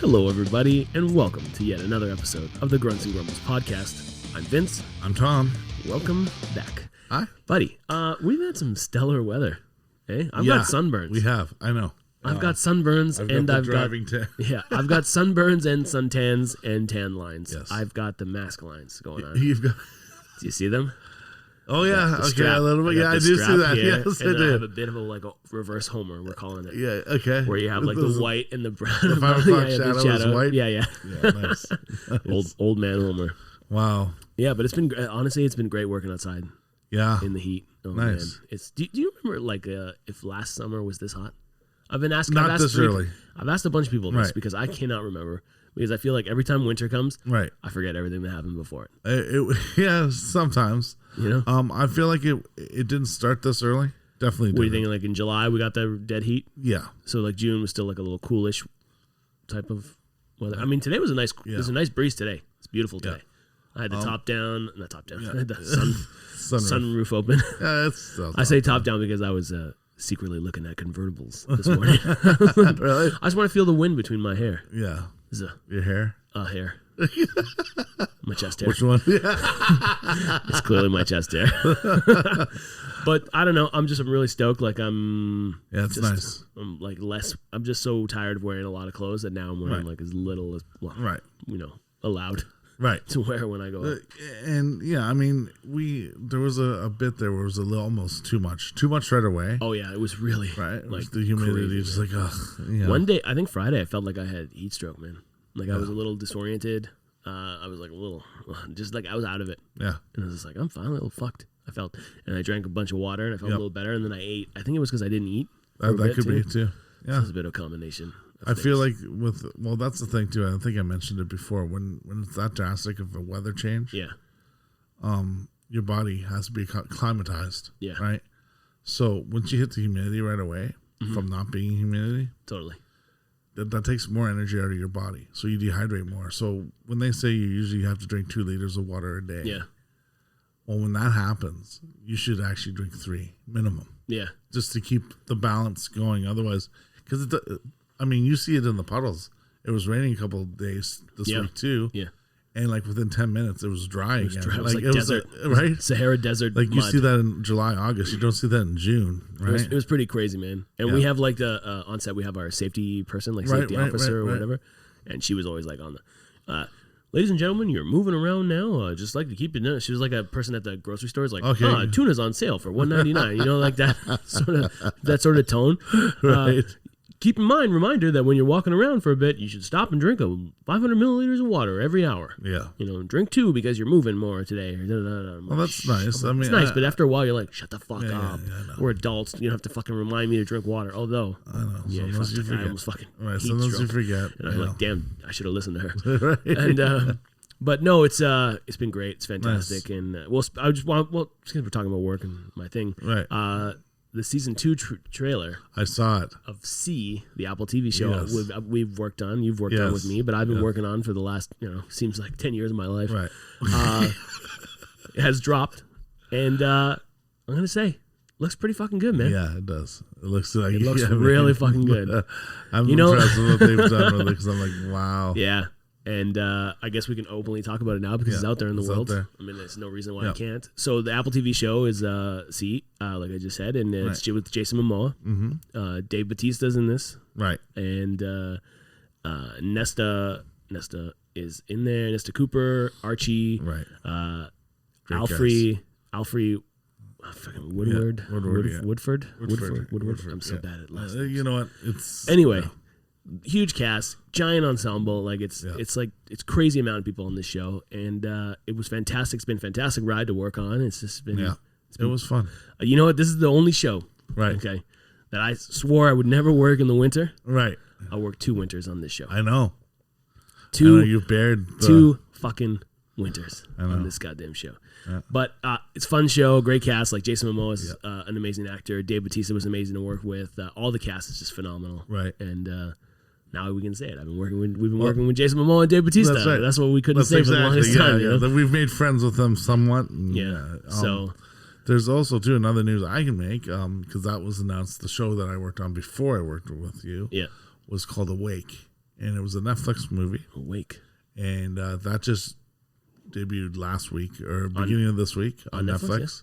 Hello, everybody, and welcome to yet another episode of the Gruntsngrumbles podcast. I'm Vince. I'm Tom. Welcome back. Hi. Buddy, we've had some stellar weather. Eh? I've got sunburns. We have. I know. I've got sunburns, I've and got I've got I've got sunburns and suntans and tan lines. Yes. I've got the mask lines going on. You've got. Do you see them? Oh yeah. Okay. Strap. A little bit. Yeah, I do see that. Here, Yes, I and I do. have a bit of a reverse Homer. We're calling it. Yeah. Okay. Where you have like the white and the brown. The 5 o'clock the shadow is white. Yeah. Yeah. Nice. Old man Homer. Wow. Yeah, but it's been honestly, it's been great working outside. Yeah. In the heat. Oh, Nice. Man. Do you remember like if last summer was this hot? I've been asking. Not this early. I've asked a bunch of people this Right. because I cannot remember. Because I feel like every time winter comes, Right. I forget everything that happened before it. Yeah. Sometimes. You know. I feel like it didn't start this early. Definitely. What do you think? Like in July, we got the dead heat. Yeah. So like June was still like a little coolish type of weather. I mean, today was a nice. Yeah. There's a nice breeze today. It's beautiful today. Yeah. I had the top down, not top down. I had the Sunroof. sunroof open. Yeah. It's I say top down because I was secretly looking at convertibles this morning. Really? I just want to feel the wind between my hair. Yeah. This is Your hair. hair. My chest hair. Which one? Yeah. It's clearly my chest hair. But I don't know. I'm really stoked. Like Yeah. It's nice. I'm like less. I'm just so tired of wearing a lot of clothes that now I'm wearing Right. like as little as Right. allowed Right. to wear when I go out. And yeah, I mean, there was a bit there where it was a little almost too much right away. Oh yeah, it was really Right, it like was the humidity, crazy, just man. like yeah. One day, I think Friday, I felt like I had heat stroke, man. Like I was a little disoriented. I was like a little, just like I was out of it. Yeah, and I was just like, I'm finally a little fucked. I felt, and I drank a bunch of water, and I felt a little better. And then I ate. I think it was because I didn't eat. that could be it too. Yeah, it was a bit of a combination. I feel like that's the thing too. I think I mentioned it before. When it's that drastic of a weather change, yeah, your body has to be acclimatized. Yeah, right. So once you hit the humidity right away from not being humidity, totally. That takes more energy out of your body, so you dehydrate more. So when they say you usually have to drink 2 liters of water a day, Yeah. Well, when that happens, you should actually drink 3 minimum. Yeah. Just to keep the balance going. Otherwise, because I mean, you see it in the puddles. It was raining a couple of days this week too. Yeah. And like within 10 minutes, it was dry again. It was like desert, right? Sahara desert. Like you mud. see that in July, August. You don't see that in June, right? It was pretty crazy, man. And we have like the on set, we have our safety person, like safety officer or whatever, and she was always like on the. Ladies and gentlemen, you're moving around now. Just like to keep it. She was like a person at the grocery store. Is like, tuna's on sale for $1.99. You know, like that sort of tone. Right. Keep in mind, reminder that when you're walking around for a bit, you should stop and drink 500 milliliters of water every hour. Yeah. You know, drink 2 because you're moving more today. Well, that's nice. I mean, it's nice, but after a while, you're like, shut the fuck up. Yeah, We're adults. You don't have to fucking remind me to drink water. Although, I know. yeah, Sometimes you I forget. almost fucking Sometimes you forget. And I'm like, damn, I should have listened to her. Right. And but no, it's been great. It's fantastic. Nice. And just because we're talking about work and my thing, right? The season 2 trailer. I saw it of C, the Apple TV show. Yes. We've worked on. You've worked on with me, but I've been working on for the last seems like 10 years of my life. Right. It has dropped, and I'm gonna say, looks pretty fucking good, man. Yeah, it does. It looks like really fucking good. I'm impressed with what they've done with it because I'm like, wow. Yeah. And I guess we can openly talk about it now because it's out there in the world. I mean, there's no reason why I can't. So the Apple TV show is C, like I just said, and it's with Jason Momoa. Mm-hmm. Dave Bautista's in this. Right. And Nesta is in there. Nesta Cooper, Archie. Right. Alfrey. Fucking Woodward. Woodford. I'm so bad at last names. You know what? It's anyway. Huge cast, giant ensemble. Like it's crazy amount of people on this show, and it was fantastic. It's been a fantastic ride to work on. It's just been it was fun. You know what? This is the only show, okay, that I swore I would never work in the winter. Right. I worked 2 winters on this show. I know. Two you bared 2 fucking winters on this goddamn show. Yeah. But it's a fun show, great cast. Like Jason Momoa is an amazing actor. Dave Bautista was amazing to work with. All the cast is just phenomenal. Right. And now we can say it. We've been working with Jason Momoa and Dave Bautista. That's right. That's what we couldn't say for the longest time. You know? We've made friends with them somewhat. And, so there's also too another news I can make because that was announced. The show that I worked on before I worked with you was called Awake, and it was a Netflix movie. Awake, and that just debuted last week or beginning of this week on Netflix,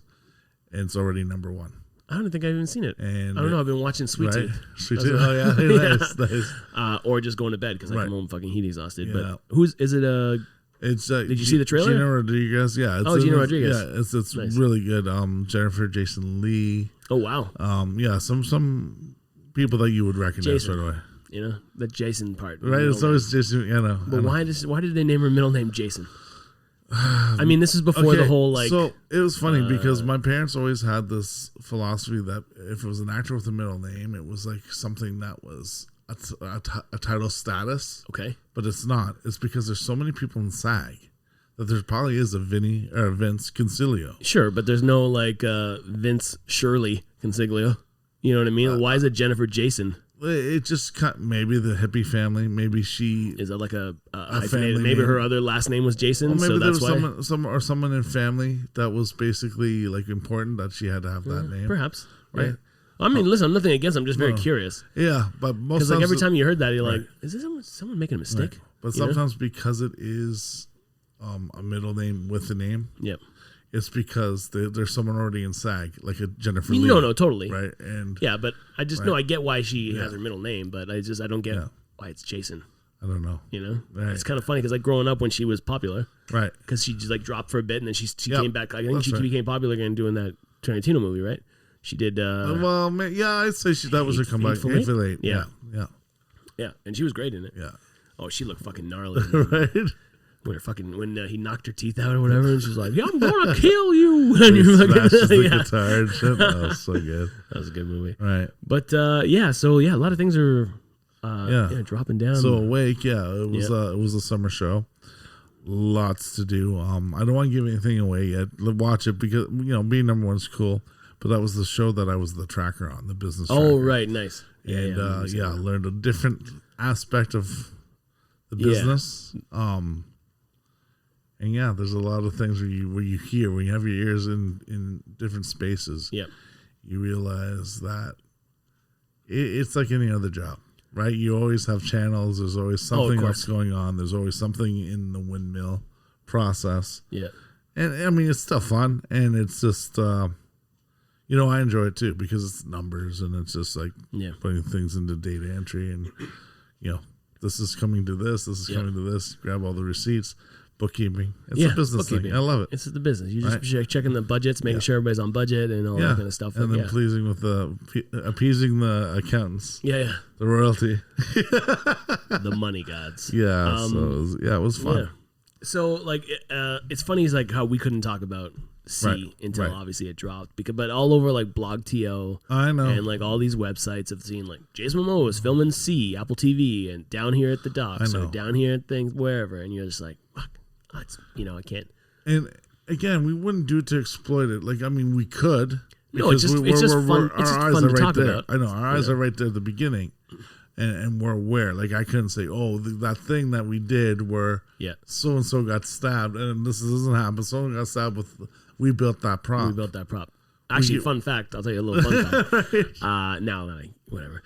and it's already #1. I don't think I've even seen it. And I don't know. I've been watching Sweet Tooth. Sweet Tooth. Oh yeah, nice. Or just going to bed because I come home fucking heat exhausted. Yeah. But is it? It's. Did you see the trailer? Gina Rodriguez. Yeah. Gina Rodriguez. Yeah, it's nice. Really good. Jennifer Jason Leigh. Oh wow. Yeah. Some people that you would recognize right away. You know the Jason part. Right. It's always Jason. You know. But why did they name her middle name Jason? I mean, this is before the whole like. So it was funny because my parents always had this philosophy that if it was an actor with a middle name, it was like something that was a title status. Okay, but it's not. It's because there's so many people in SAG that there probably is a Vince Consiglio. Sure, but there's no like Vince Shirley Consiglio. You know what I mean? Why is it Jennifer Jason? It just maybe the hippie family. Maybe she is that like a family. Maybe name. Her other last name was Jason. Well, maybe so there that's was someone in family that was basically like important that she had to have that name. Perhaps, right? Yeah. I mean, listen, I'm nothing against. I'm just very curious. Yeah, but most because like every time you heard that, you're like, is this someone making a mistake? Right. But sometimes because it is a middle name with a name. Yep. It's because there's someone already in SAG, like a Jennifer Lee. No, totally. Right. And yeah, but I just know I get why she has her middle name, but I don't get why it's Jason. I don't know. You know? Right. It's kind of funny because like growing up when she was popular. Right. Because she just like dropped for a bit and then she came back. I think she became popular again doing that Tarantino movie, right? She did. I'd say that was her comeback. Hateful Eight. Yeah. Yeah. Yeah. And she was great in it. Yeah. Oh, she looked fucking gnarly. Right. When he knocked her teeth out or whatever, and she's like, "I'm gonna kill you!" And you're like, the guitar and shit. That was so good. That was a good movie, right? But so a lot of things are dropping down. So Awake, it was a summer show. Lots to do. I don't want to give anything away yet. Watch it because being #1 is cool. But that was the show that I was the tracker on, the business. Oh, right, nice. And learned a different aspect of the business. And there's a lot of things where you hear, when you have your ears in different spaces, you realize that it's like any other job, right? You always have channels. There's always something else going on. There's always something in the windmill process. Yeah. And I mean, it's still fun. And it's just, I enjoy it too because it's numbers and it's just like putting things into data entry and, this is coming to this is coming to this, grab all the receipts. Bookkeeping. It's a business thing. I love it. It's the business. You just checking the budgets, making sure everybody's on budget and all that kind of stuff. And then pleasing with appeasing the accountants. Yeah. The royalty. The money gods. Yeah. It was fun. Yeah. So like, it's funny is like how we couldn't talk about C until obviously it dropped but all over like BlogTO. I know. And like all these websites have seen like Jason Momoa was filming C, Apple TV, and down here at the docks or down here at things wherever, and you're just like, fuck. I can't. And again, we wouldn't do it to exploit it. Like, I mean, we could. No, it's just fun. It's just fun to talk about. I know our eyes are right there at the beginning, and we're aware. Like, I couldn't say, that thing that we did where so and so got stabbed, and this doesn't happen. Someone got stabbed with. We built that prop. Actually, fun fact. I'll tell you a little fun fact. Whatever.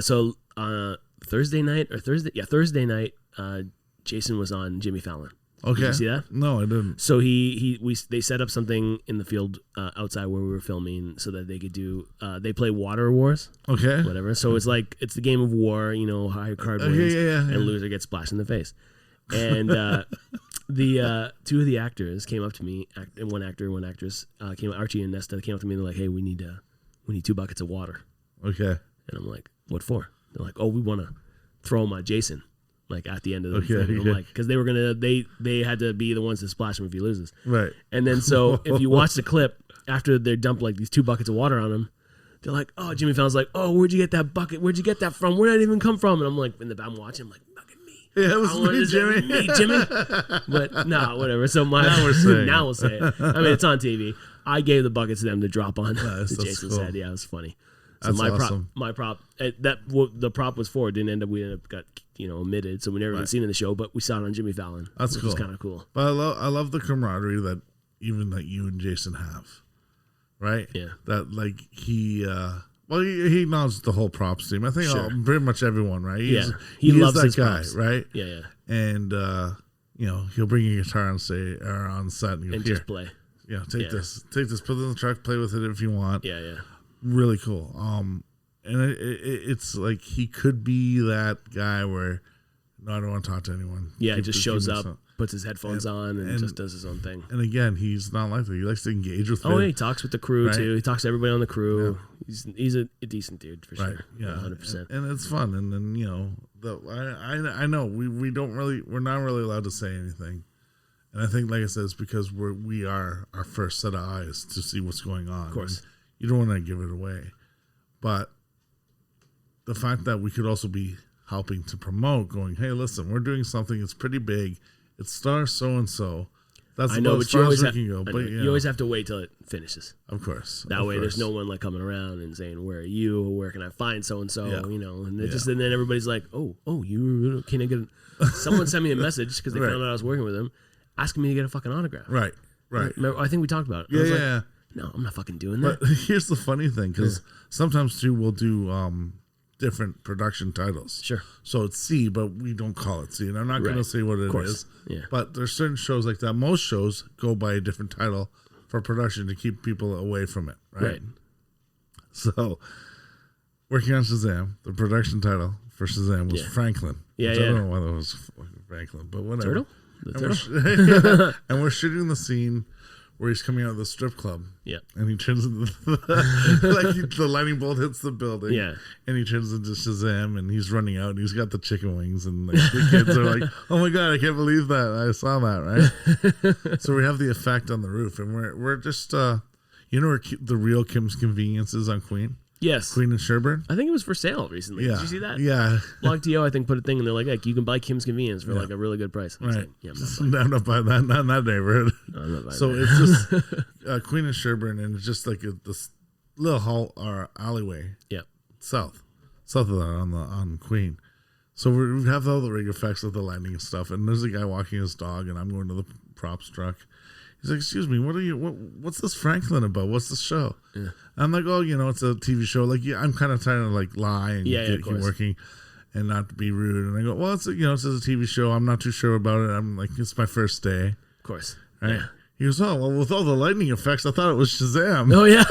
So Thursday night, Jason was on Jimmy Fallon. Okay. Did you see that? No, I didn't. So they set up something in the field outside where we were filming so that they could do they play Water Wars. Okay. Whatever. So it's the game of war, higher card wins and loser gets splashed in the face. And the two of the actors came up to me, one actor, one actress, Archie and Nesta came up to me and they're like, "Hey, we need 2 buckets of water." Okay. And I'm like, "What for?" They're like, "Oh, we want to throw them on Jason." Like at the end of the thing. I'm like, because they were they had to be the ones to splash him if he loses. Right. And then so if you watch the clip after they dump like these 2 buckets of water on him, they're like, "Oh," Jimmy Fallon's like, "Oh, where'd you get that bucket? Where'd you get that from? Where did it even come from?" And I'm like, I'm watching, I'm like, "Look at me." Yeah, it was me, Jimmy. Me, Jimmy. But no, whatever. So now we'll say it. I mean, it's on TV. I gave the bucket to them to drop on. Nice, Jason said, "Yeah, it was funny." So that's awesome. My prop, the prop was for. We ended up got omitted, so we never even seen it in the show. But we saw it on Jimmy Fallon. That's cool. It's kind of cool. But I love the camaraderie that you and Jason have, right? Yeah. That like he acknowledges the whole props team. I think pretty much everyone, right? He loves that guy, props. Right? Yeah. And he'll bring a guitar and on set and just play. Yeah, take this, put it in the truck, play with it if you want. Yeah. Really cool. And it's like he could be that guy where I don't want to talk to anyone. Yeah, he just shows up, puts his headphones on, and just does his own thing. And again, he's not like that. He likes to engage with. Yeah, he talks with the crew too. He talks to everybody on the crew. Yeah. He's a decent dude for sure. Yeah, 100%. And it's fun. And then I know we're not really allowed to say anything. And I think, like I said, it's because we are our first set of eyes to see what's going on. Of course. And you don't want to give it away. But the fact that we could also be helping to promote, going, hey, listen, we're doing something that's pretty big. It stars so-and-so. That's about as far as we can go. But you always have to wait till it finishes. Of course. That way there's no one like coming around and saying, where are you? Where can I find so-and-so? And then everybody's like, oh, you can I get someone sent me a message because they found out I was working with him, asking me to get a fucking autograph. Right. Remember, I think we talked about it. Yeah. No, I'm not fucking doing that. But here's the funny thing, because sometimes too we'll do different production titles. Sure. So it's C, but we don't call it C. And I'm not going to say what it is. Yeah. But there's certain shows like that. Most shows go by a different title for production to keep people away from it. Right. So working on Shazam, the production title for Shazam was Franklin. Yeah. I don't know why that was Franklin, but whatever. Turtle? And we're shooting the scene where he's coming out of the strip club. Yeah. And he turns into the lightning bolt hits the building. Yeah. And he turns into Shazam and he's running out and he's got the chicken wings and like the kids are like, oh my God, I can't believe that. I saw that, right? So we have the effect on the roof and we're just where the real Kim's Convenience is on Queen? Yes. Queen and Sherburne? I think it was for sale recently. Yeah. Did you see that? Yeah. Blog.to, I think, put a thing and they're like, hey, you can buy Kim's Convenience for like a really good price. Right. Like, yeah, I'm not buying that. Not in that neighborhood. No, I'm not buying so that. It's just Queen and Sherburne and it's just like this little hall or alleyway. Yeah. South of that on Queen. So we have all the rig effects of the lightning and stuff. And there's a guy walking his dog and I'm going to the props truck. He's like, excuse me, what's this Franklin about? What's this show? Yeah. I'm like, oh, it's a TV show. Like, I'm kind of trying to like lie and keep working and not to be rude. And I go, well, it's it's a TV show. I'm not too sure about it. I'm like, it's my first day. Of course. Right. Yeah. He goes, oh, well, with all the lightning effects, I thought it was Shazam. Oh, yeah.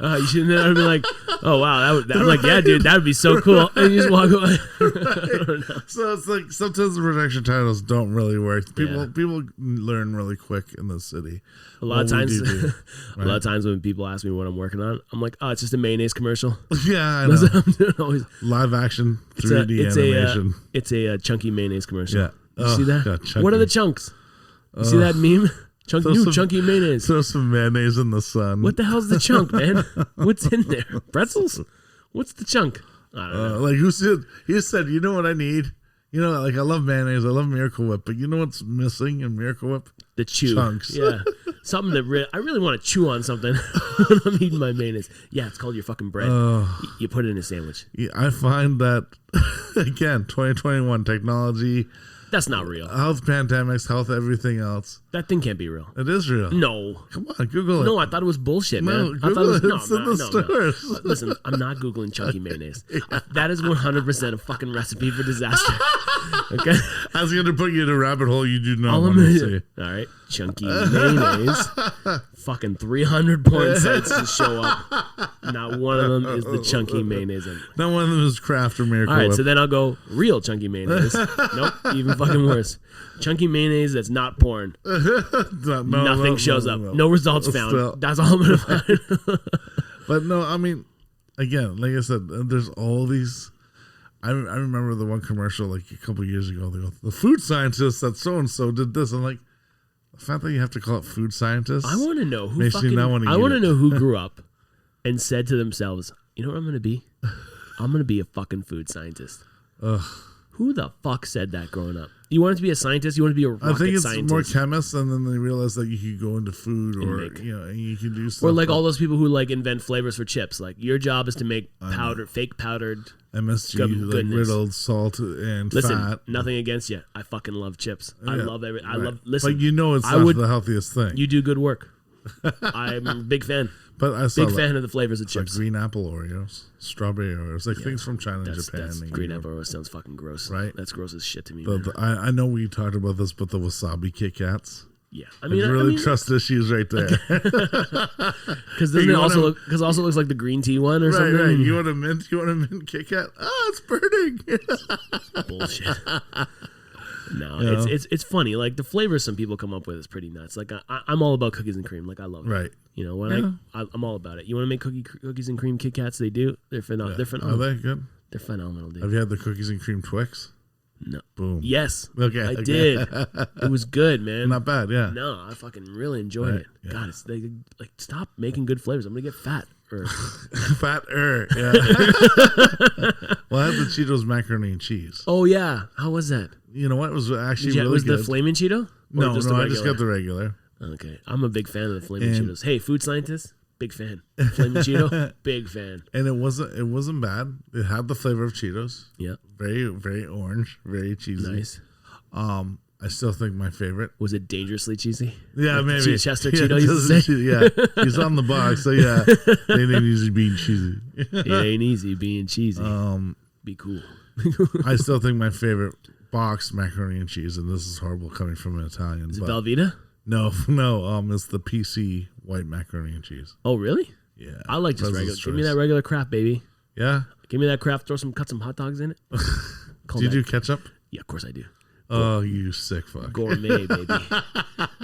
You shouldn't have been like, oh, wow. I'm like, yeah, dude, that would be so cool. And you just walk away. So it's like sometimes the production titles don't really work. People learn really quick in the city. A lot of times when people ask me what I'm working on, I'm like, oh, it's just a mayonnaise commercial. Yeah, I know. That's what I'm doing always. Live action 3D animation. It's a chunky mayonnaise commercial. Yeah. You see that? God, what are the chunks? You see that meme? Chunky mayonnaise. Throw some mayonnaise in the sun. What the hell's the chunk, man? What's in there? Pretzels? What's the chunk? I don't know. Like he said, you know what I need? Like I love mayonnaise, I love Miracle Whip, but you know what's missing in Miracle Whip? The chew. Chunks. Yeah. Something that I really want to chew on something when I'm eating my mayonnaise. Yeah, it's called your fucking bread. You put it in a sandwich. Yeah, I find that, again, 2021 technology. That's not real. Health pandemics, health everything else. That thing can't be real. It is real. No. Come on, Google it. No, I thought it was bullshit, man. No, Google it. It's in the stores. No. Listen, I'm not Googling chunky mayonnaise. That is 100% a fucking recipe for disaster. Okay? I was going to put you in a rabbit hole you do not want to see. All right. Chunky mayonnaise. Fucking 300 porn sites to show up. Not one of them is the chunky mayonnaise. Not one of them is Kraft or Miracle All right, Whip. so then I'll go real chunky mayonnaise. Nope, even fucking worse. Chunky mayonnaise that's not porn. Nothing shows up. No results found. Still. That's all I'm going to find. But no, I mean, again, like I said, there's all these. I remember the one commercial like a couple years ago. They go, the food scientist that so-and-so did this. I'm like, the fact that you have to call it food scientist. I want to know who I want to know who grew up and said to themselves, you know what I'm going to be? I'm going to be a fucking food scientist. Ugh. Who the fuck said that growing up? You wanted to be a scientist? You wanted to be a rocket scientist? I think it's more chemists, and then they realize that you could go into food or, and you can do stuff. Or like all those people who like invent flavors for chips. Like your job is to make fake powdered MSG, like riddled salt and fat. Nothing against you. I fucking love chips. I love every. I love. Listen, but it's not the healthiest thing. You do good work. I'm a big fan. But I saw big fan of the flavors of chips. Like green apple Oreos, strawberry Oreos, like things from China and Japan. Green apple Oreos sounds fucking gross. Right? That's gross as shit to me. I know we talked about this, but the wasabi Kit Kats. Yeah, trust issues right there. Because it also looks like the green tea one or something. Right. You want a mint Kit Kat? Oh, it's burning. Bullshit. No, it's funny. Like the flavors some people come up with is pretty nuts. Like I'm all about cookies and cream. Like I love it. Right. You know when I'm all about it. You want to make cookies and cream Kit Kats? They do. They're phenomenal. They're phenomenal. Are they good? They're phenomenal, dude. Have you had the cookies and cream Twix? No. Boom. Yes. Okay. I did. It was good, man. Not bad. Yeah. No, I fucking really enjoyed it. Yeah. God, like stop making good flavors. I'm gonna get fat. Fatter. Yeah. Well, I had the Cheetos macaroni and cheese. Oh yeah. How was that? You know what? It was actually really was good. The Flamin' Cheeto? No, I just got the regular. Okay. I'm a big fan of the Flamin' Cheetos. Hey, food scientist, big fan. Flamin' Cheeto, big fan. And it wasn't bad. It had the flavor of Cheetos. Yeah. Very, very orange, very cheesy. Nice. I still think my favorite. Was it dangerously cheesy? Yeah, like maybe. Chester Cheeto used to say? Yeah. He's on the box, so yeah. It ain't easy being cheesy. It ain't easy being cheesy. Be cool. I still think my favorite boxed macaroni and cheese, and this is horrible coming from an Italian. Is it Velveeta? No. It's the PC white macaroni and cheese. Oh, really? Yeah. I like just regular. Give me that regular crap, baby. Yeah. Give me that crap. Cut some hot dogs in it. Do you do ketchup? Yeah, of course I do. Oh, you sick fuck. Gourmet, baby.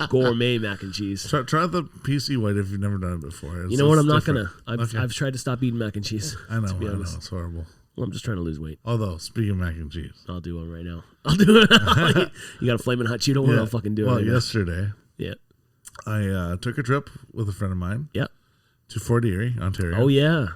Gourmet mac and cheese. Try the PC white if you've never done it before. You know what? I'm not gonna. I've tried to stop eating mac and cheese. I know. It's horrible. Well, I'm just trying to lose weight. Although, speaking of mac and cheese, I'll do one right now. I'll do it. You got a flaming hot Cheeto one? I'll fucking do it. Well, yesterday, I took a trip with a friend of mine. Yeah. To Fort Erie, Ontario. Oh yeah.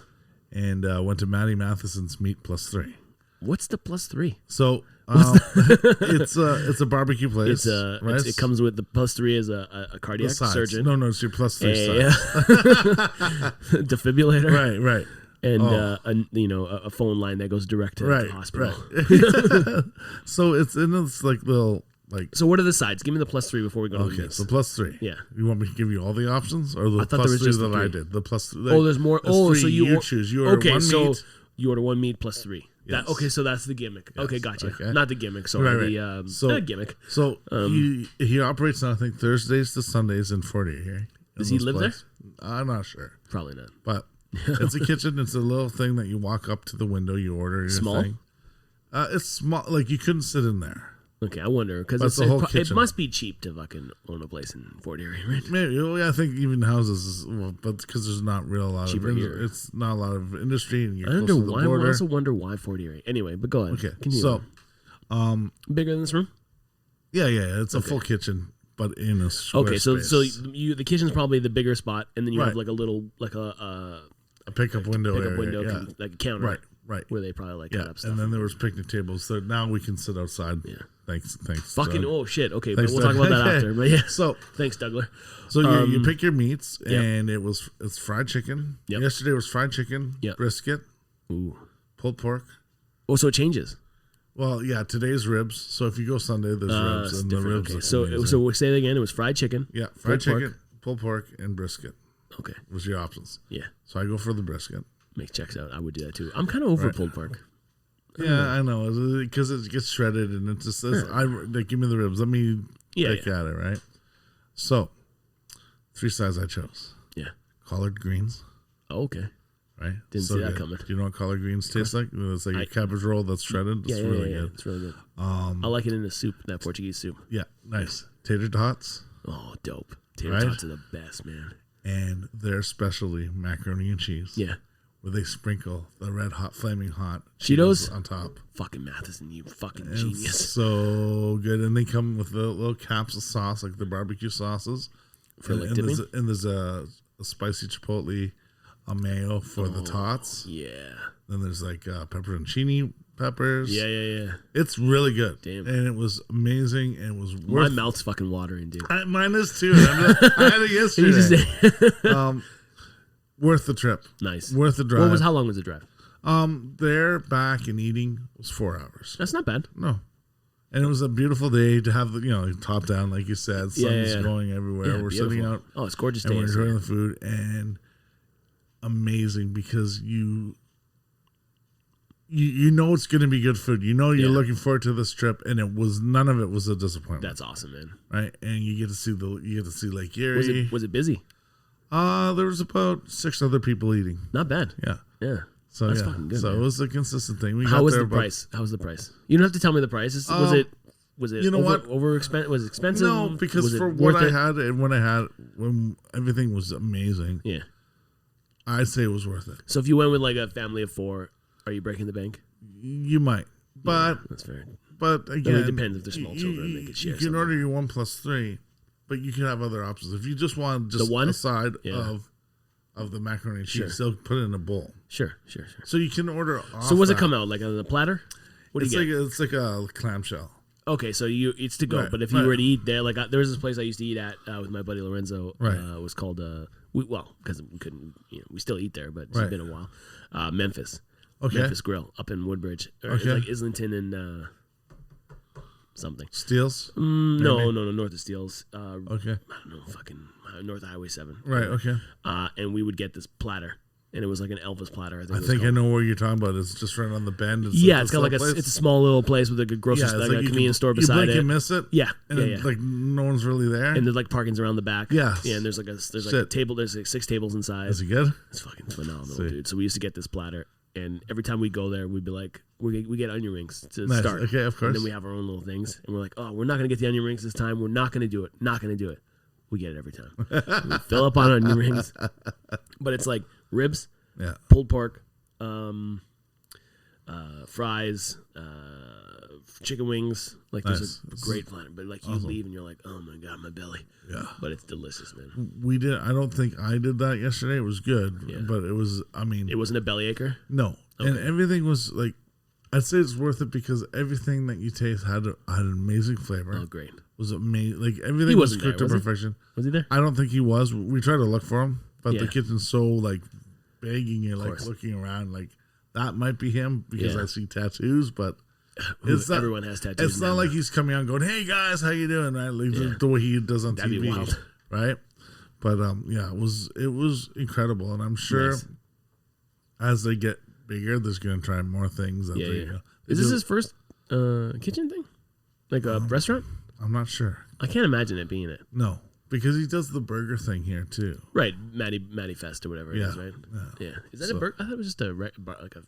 And went to Matty Matheson's Meat Plus 3. What's the plus 3? So it's a barbecue place. It comes with the plus 3 as a cardiac surgeon. No, it's your plus 3 defibrillator. Right. And a phone line that goes direct to the hospital. Right. So it's in this like little like. So what are the sides? Give me the plus 3 before we go to the so plus 3. Yeah. You want me to give you all the options, or the plus 3 that I did? The plus. There's more. So you choose. You order one meat. You order one meat plus 3. Yes. So that's the gimmick. Yes. Okay, gotcha. Okay. Not the gimmick. Sorry, the gimmick. So he operates on, I think, Thursdays to Sundays in Fort Erie. Does he live there? I'm not sure. Probably not. But it's a kitchen. It's a little thing that you walk up to the window. You order your small thing. It's small. Like you couldn't sit in there. Okay, I wonder because it must be cheap to fucking own a place in Fort Erie, right? Maybe. I think even houses, but because there's not a lot here. It's not a lot of industry, and you're I close to the border. I also wonder why Fort Erie. Anyway, but go ahead. Okay, continue. So bigger than this room? Yeah. It's a full kitchen, but in a square space. So the kitchen's probably the bigger spot, and then you have like a little a pickup window, like a counter, right, where they probably cut up stuff. And then there was picnic tables, so now we can sit outside. Yeah. Thanks. Fucking Doug. Shit. Okay, but we'll talk about that after. But yeah. So thanks, Douglas. So you pick your meats, and it's fried chicken. Yep. Yesterday was fried chicken, brisket, pulled pork. Oh, so it changes. Well, yeah. Today's ribs. So if you go Sunday, there's ribs, and the ribs. Okay. So we'll say it again. It was fried chicken. Yeah, fried chicken, pulled pork, and brisket. Okay. Was your options. Yeah. So I go for the brisket. Makes checks out. I would do that too. I'm kind of over pulled pork. Yeah, I know, because it gets shredded and it just says, give me the ribs. Let me pick at it, right? So, 3 sides I chose. Yeah. Collard greens. Oh, okay. Right? Didn't see that coming. Do you know what collard greens taste like? It's like a cabbage roll that's shredded. It's really good. It's really good. I like it in the soup, that Portuguese soup. Yeah, nice. Tater tots. Oh, dope. Tater tots are the best, man. And their specialty, macaroni and cheese. Yeah. Where they sprinkle the red hot, flaming hot Cheetos on top. Fucking Matheson, you fucking genius. It's so good. And they come with the little caps of sauce, like the barbecue sauces. For like dipping? And there's a spicy chipotle a mayo for the tots. Yeah. Then there's like pepperoncini peppers. Yeah. It's really good. Damn. And it was amazing. And it was My mouth's fucking watering, dude. Mine is too. I had it yesterday. Worth the trip. Nice. Worth the drive. How long was the drive? There, back, and eating was 4 hours. That's not bad. No. And it was a beautiful day to have the, top down, like you said. Sun's going everywhere. Yeah, we're beautiful. sitting out. Oh, it's gorgeous. And we're enjoying the food. And amazing because you know it's going to be good food. You know you're looking forward to this trip, and none of it was a disappointment. That's awesome, man. Right? And you get to see Lake Erie. Was it busy? There was about 6 other people eating. Not bad. Yeah. So that's fucking good. So man. it was a consistent thing. How was the price? How was the price? You don't have to tell me the price. Was it you know what? Was it expensive? No, because for what I had and when everything was amazing. Yeah. I'd say it was worth it. So if you went with like a family of 4, are you breaking the bank? You might. But that's fair. But again, it depends if they're small children. They could share. You can order your 1+3, but you can have other options. If you just want just a side of the macaroni and cheese, they'll put it in a bowl. Sure. So you can order off. So what does it come out like on a platter? What do you get? It's like a clamshell. Okay, so it's to go. Right, but if you were to eat there, like there was this place I used to eat at with my buddy Lorenzo. Right. It was called because we couldn't, we still eat there, but it's been a while. Memphis. Okay. Memphis Grill up in Woodbridge. It's like Islington and something. Steeles? No, north of Steeles. Okay. I don't know, fucking north of Highway 7. Right. Okay. And we would get this platter. And it was like an Elvis platter. I think I know where you're talking about. It's just right on the bend. It's got like it's a small little place with a good grocery store, like a convenience store beside it. You miss it. Yeah, Like no one's really there. And there's like parking's around the back. Yeah, and there's like a table. There's like 6 tables inside. Is it good? It's fucking phenomenal, dude. So we used to get this platter, and every time we go there, we'd be like, we get onion rings to start. Okay, of course. And then we have our own little things, and we're like, oh, we're not gonna get the onion rings this time. We're not gonna do it. Not gonna do it. We get it every time. We fill up on onion rings, but it's like ribs. Yeah, pulled pork, fries, chicken wings. Like there's a great platter, but like you leave and you're like, oh my god, my belly. Yeah, but it's delicious, man. We did. I don't think I did that yesterday. It was good, but it was. I mean, it wasn't a bellyacher. No, and everything was like. I'd say it's worth it because everything that you taste had an amazing flavor. Oh, great! Was amazing. Like everything was cooked to perfection. Was he there? I don't think he was. We tried to look for him, but the kitchen's so like. Begging you, like looking around, like that might be him because I see tattoos, but it's not, everyone has tattoos. It's not like he's coming out going, "Hey guys, how you doing?" Right, like the way he does on That'd TV, right? But it was incredible, and I'm sure as they get bigger, there's going to try more things. That Is this his first kitchen thing, like a restaurant? I'm not sure. I can't imagine it being it. No. Because he does the burger thing here too, right? Matty Fest or whatever it is, right? Yeah. Is that a burger? I thought it was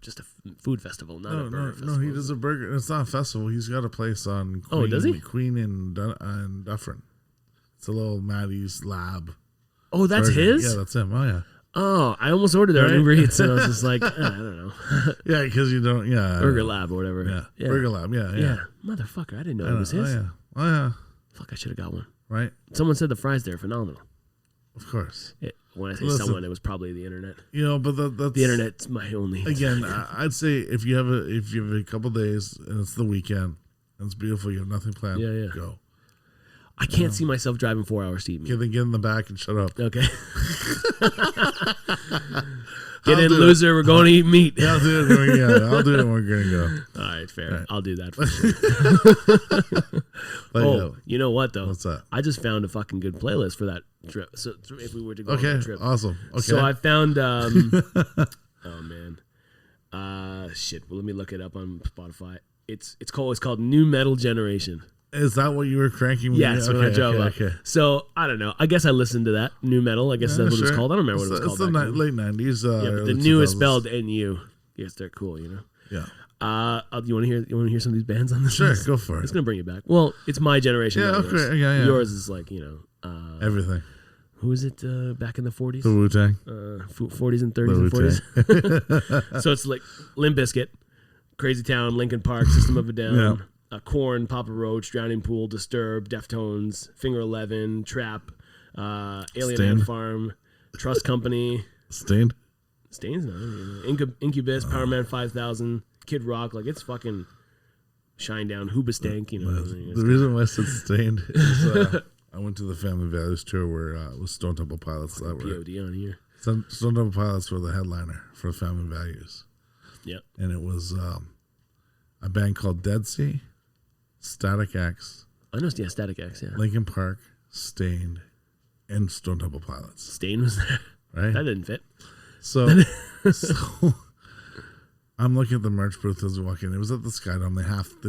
just a food festival, not a burger festival. No, he does a burger. It's not a festival. He's got a place on Queen, does he? Queen and Dufferin. It's a little Matty's Lab. Oh, that's burger. his? Yeah, that's him. Oh yeah. Oh, I almost ordered there on Uber Eats, and I was just like, I don't know. Yeah, because you don't. Yeah, Burger Lab or whatever. Yeah, Burger Lab. Yeah. Motherfucker, I didn't know it was his. Oh yeah. Fuck, I should have got one. Right. Someone said the fries there are phenomenal. Of course. When I say someone, it was probably the internet. But that's the internet's my only. Again, I'd say if you have a couple days and it's the weekend and it's beautiful, you have nothing planned. Go. I can't see myself driving 4 hours to eat meat. Then get in the back and shut up. Okay. Get in, loser. We're going to eat meat. Yeah, I'll do it. I'll do it when we're going to go. All right, fair. Right. I'll do that for sure. But, you know what, though? What's that? I just found a fucking good playlist for that trip. So if we were to go on a trip. Awesome. Okay. So I found, oh, man. Shit. Well, let me look it up on Spotify. It's called New Metal Generation. Is that what you were cranking me? Yes, when I drove up. Okay. So, I don't know. I guess I listened to that. New Metal. I guess that's what it was called. I don't remember what it was called. It's the late 90s. But the new is spelled N-U. Yes, they're cool, you know? Yeah. You want to hear some of these bands on this? Sure, go for it. It's going to bring you back. Well, it's my generation. Yeah, okay. Yeah. Yours is like, everything. Who is it back in the 40s? The Wu-Tang. 40s and 30s and 40s. So it's like Limp Bizkit, Crazy Town, Linkin Park, System of a Down, Korn, Papa Roach, Drowning Pool, Disturbed, Deftones, Finger 11, Trap, Alien Ant Farm, Trust Company. Stained? Stain's not. Incubus, Power Man 5000, Kid Rock, like it's fucking Shinedown, Hoobastank, you know. The reason why I said Stained is I went to the Family Values tour where it was Stone Temple Pilots that were POD on here. Stone Temple Pilots were the headliner for Family Values. Yep. And it was a band called Dead Sea, Static X. I know, yeah, Static X, yeah. Linkin Park, Stained, and Stone Temple Pilots. Stain was there. Right? That didn't fit. So I'm looking at the merch booth as we walk in. It was at the Sky Dome. They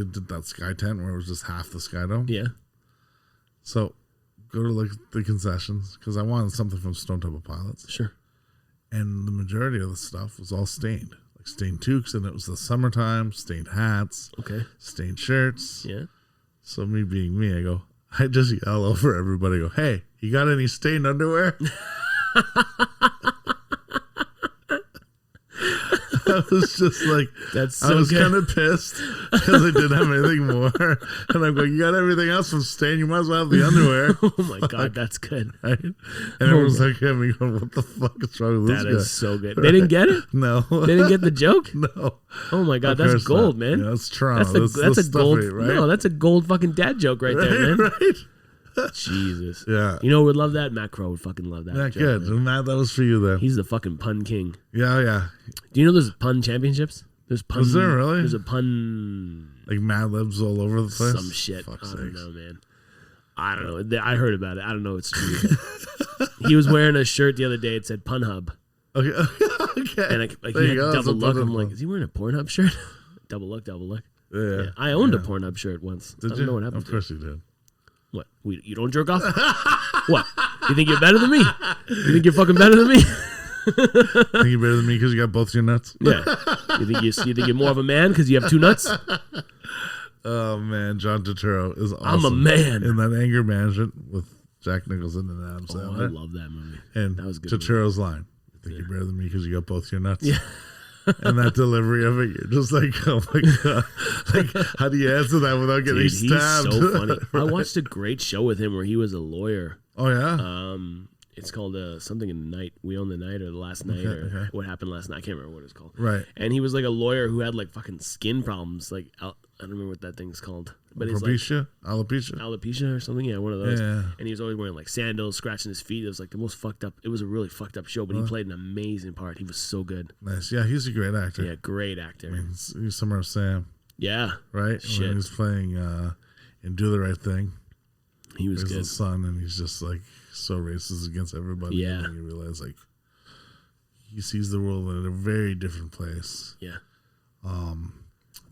did that Sky Tent where it was just half the Sky Dome. Yeah. So go to look at the concessions because I wanted something from Stone Temple Pilots. Sure. And the majority of the stuff was all Stained. Like Stained toques, and it was the summertime, Stained hats, okay, Stained shirts. Yeah. So me being me, I just yell over everybody, go, hey, you got any Stained underwear? I was just like, I was kind of pissed because I didn't have anything more. And I'm going, you got everything else from Stain, you might as well have the underwear. Oh my God, that's good. Right? And everyone's like, at me going, what the fuck is wrong with this guy? That is so good. They didn't get it? No. They didn't get the joke? No. Oh my God, that's gold, man. Yeah, that's Toronto. That's a gold, right? No, that's a gold fucking dad joke right there, man. Right? Jesus. Yeah. You know who would love that? Matt Crow would fucking love that. Yeah, joke, good. man. And Matt, that was for you, though. He's the fucking pun king. Yeah, yeah. Do you know there's pun championships? There's pun. Is there really? There's a pun. Like Mad Libs all over the place? Some shit. I don't know, man. I don't know. I heard about it. I don't know if it's true. He was wearing a shirt the other day. It said Pun Hub. Okay. Okay. And he had double look. I'm like, is he wearing a Pornhub shirt? double look. Yeah. I owned a Pornhub shirt once. Did I don't know what happened. Of course you did. What? You don't jerk off? What? You think you're better than me? You think you're fucking better than me? Think you're better than me because you got both your nuts? Yeah. You think you're more of a man because you have two nuts? Oh man, John Turturro is awesome. I'm a man. In that Anger Management with Jack Nicholson and Adam Sandler. I love that movie. And that was good. Turturro's line: "You think you're better than me because you got both your nuts?" Yeah. And that delivery of it, you're just like, oh my God. Like, how do you answer that without getting stabbed? He's so funny. Right? I watched a great show with him where he was a lawyer. Oh, yeah? It's called something in the night. We Own the Night or the Last Night or What Happened Last Night. I can't remember what it's called. Right. And he was like a lawyer who had like fucking skin problems. Like, I don't remember what that thing's called. But it's like alopecia or something. Yeah, one of those. Yeah. And he was always wearing like sandals, scratching his feet. It was like the most fucked up. It was a really fucked up show, but he played an amazing part. He was so good. Nice. Yeah, he's a great actor. Yeah, great actor. I mean, he's Summer of Sam. Yeah. Right? Shit. When he was playing in Do the Right Thing. He was good. His son, and he's just like so racist against everybody. Yeah. And you realize like he sees the world in a very different place. Yeah.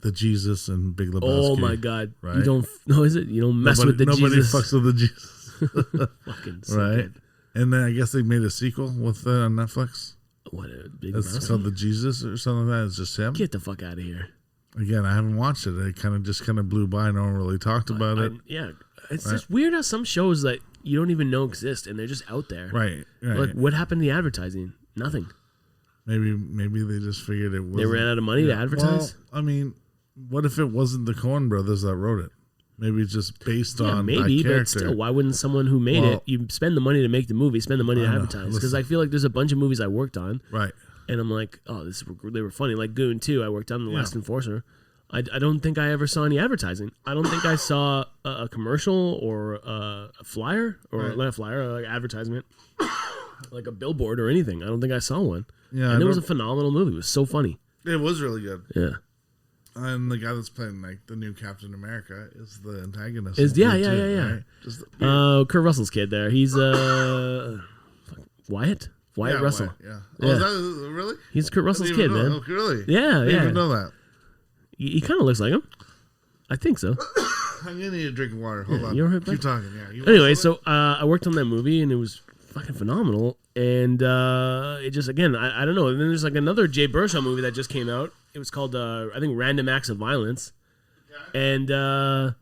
The Jesus and Big Lebowski. Oh my God! Right? You don't. No, is it? You don't mess with the nobody Jesus. Nobody fucks with the Jesus. Fucking so right. Good. And then I guess they made a sequel with on Netflix. What a big. It's called The Jesus or something like that. It's just him. Get the fuck out of here. Again, I haven't watched it. It kind of blew by. No one really talked about it. Yeah, it's just weird how some shows that you don't even know exist and they're just out there. Right. Like what happened to the advertising? Nothing. Maybe they just figured it was. They ran out of money to advertise. Well, I mean, what if it wasn't the Coen brothers that wrote it? Maybe it's just based on maybe, that character. But still, why wouldn't someone who made it? You spend the money to make the movie, spend the money to advertise. Because I feel like there's a bunch of movies I worked on, right? And I'm like, oh, they were funny. Like Goon 2, I worked on The Last Enforcer. I don't think I ever saw any advertising. I don't think I saw a commercial or a flyer or not a flyer, or like advertisement, like a billboard or anything. I don't think I saw one. Yeah, and it was a phenomenal movie. It was so funny. It was really good. Yeah. And the guy that's playing like the new Captain America is the antagonist. Right? Kurt Russell's kid there. He's Wyatt Russell. Wyatt, yeah. Oh, is that really? He's Kurt Russell's kid, man. Oh, really? Yeah, I didn't even know that. He kind of looks like him. I think so. I'm gonna need a drink of water. Hold on. You're right, Keep talking. Yeah. Anyway, so I worked on that movie and it was fucking phenomenal. And it just, again, I don't know. And then there's like another Jay Baruchel movie that just came out. It was called, I think, Random Acts of Violence. And I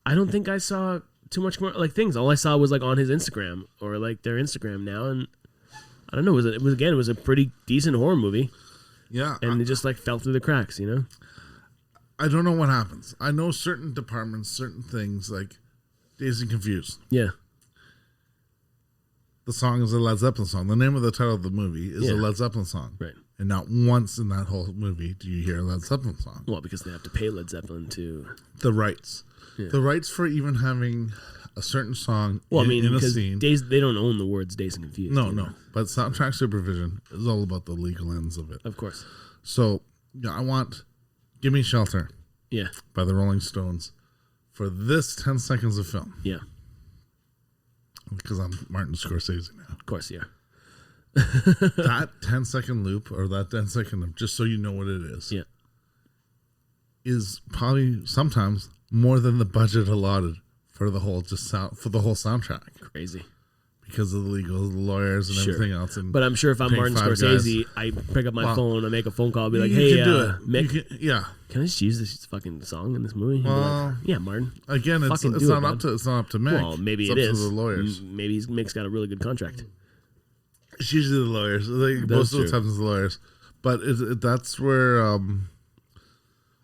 don't think I saw too much more like things. All I saw was like on his Instagram or like their Instagram now. And I don't know. It was a pretty decent horror movie. Yeah. And it just like fell through the cracks, you know? I don't know what happens. I know certain departments, certain things like Dazed and Confused. Yeah. The song is a Led Zeppelin song. The name of the title of the movie is a Led Zeppelin song. Right. And not once in that whole movie do you hear a Led Zeppelin song. Well, because they have to pay Led Zeppelin to... The rights. Yeah. The rights for even having a certain song in a scene. They don't own the words Dazed and Confused. No. But soundtrack supervision is all about the legal ends of it. Of course. So, I want Gimme Shelter by the Rolling Stones for this 10 seconds of film. Yeah. Because I'm Martin Scorsese now. Of course, yeah. That 10-second loop or that 10-second, just so you know what it is, is probably sometimes more than the budget allotted for the whole soundtrack. Crazy. Because of the legal, the lawyers, and everything else. And but I'm sure if I'm Martin Scorsese, I pick up my phone, I make a phone call, I'll be like, "Hey, Mick, can I just use this fucking song in this movie?" Well, like, Martin. Again, it's not up to Mick. Well, maybe it is. The lawyers. Maybe Mick's got a really good contract. It's usually the lawyers. Most of the time, it's the lawyers. But that's where a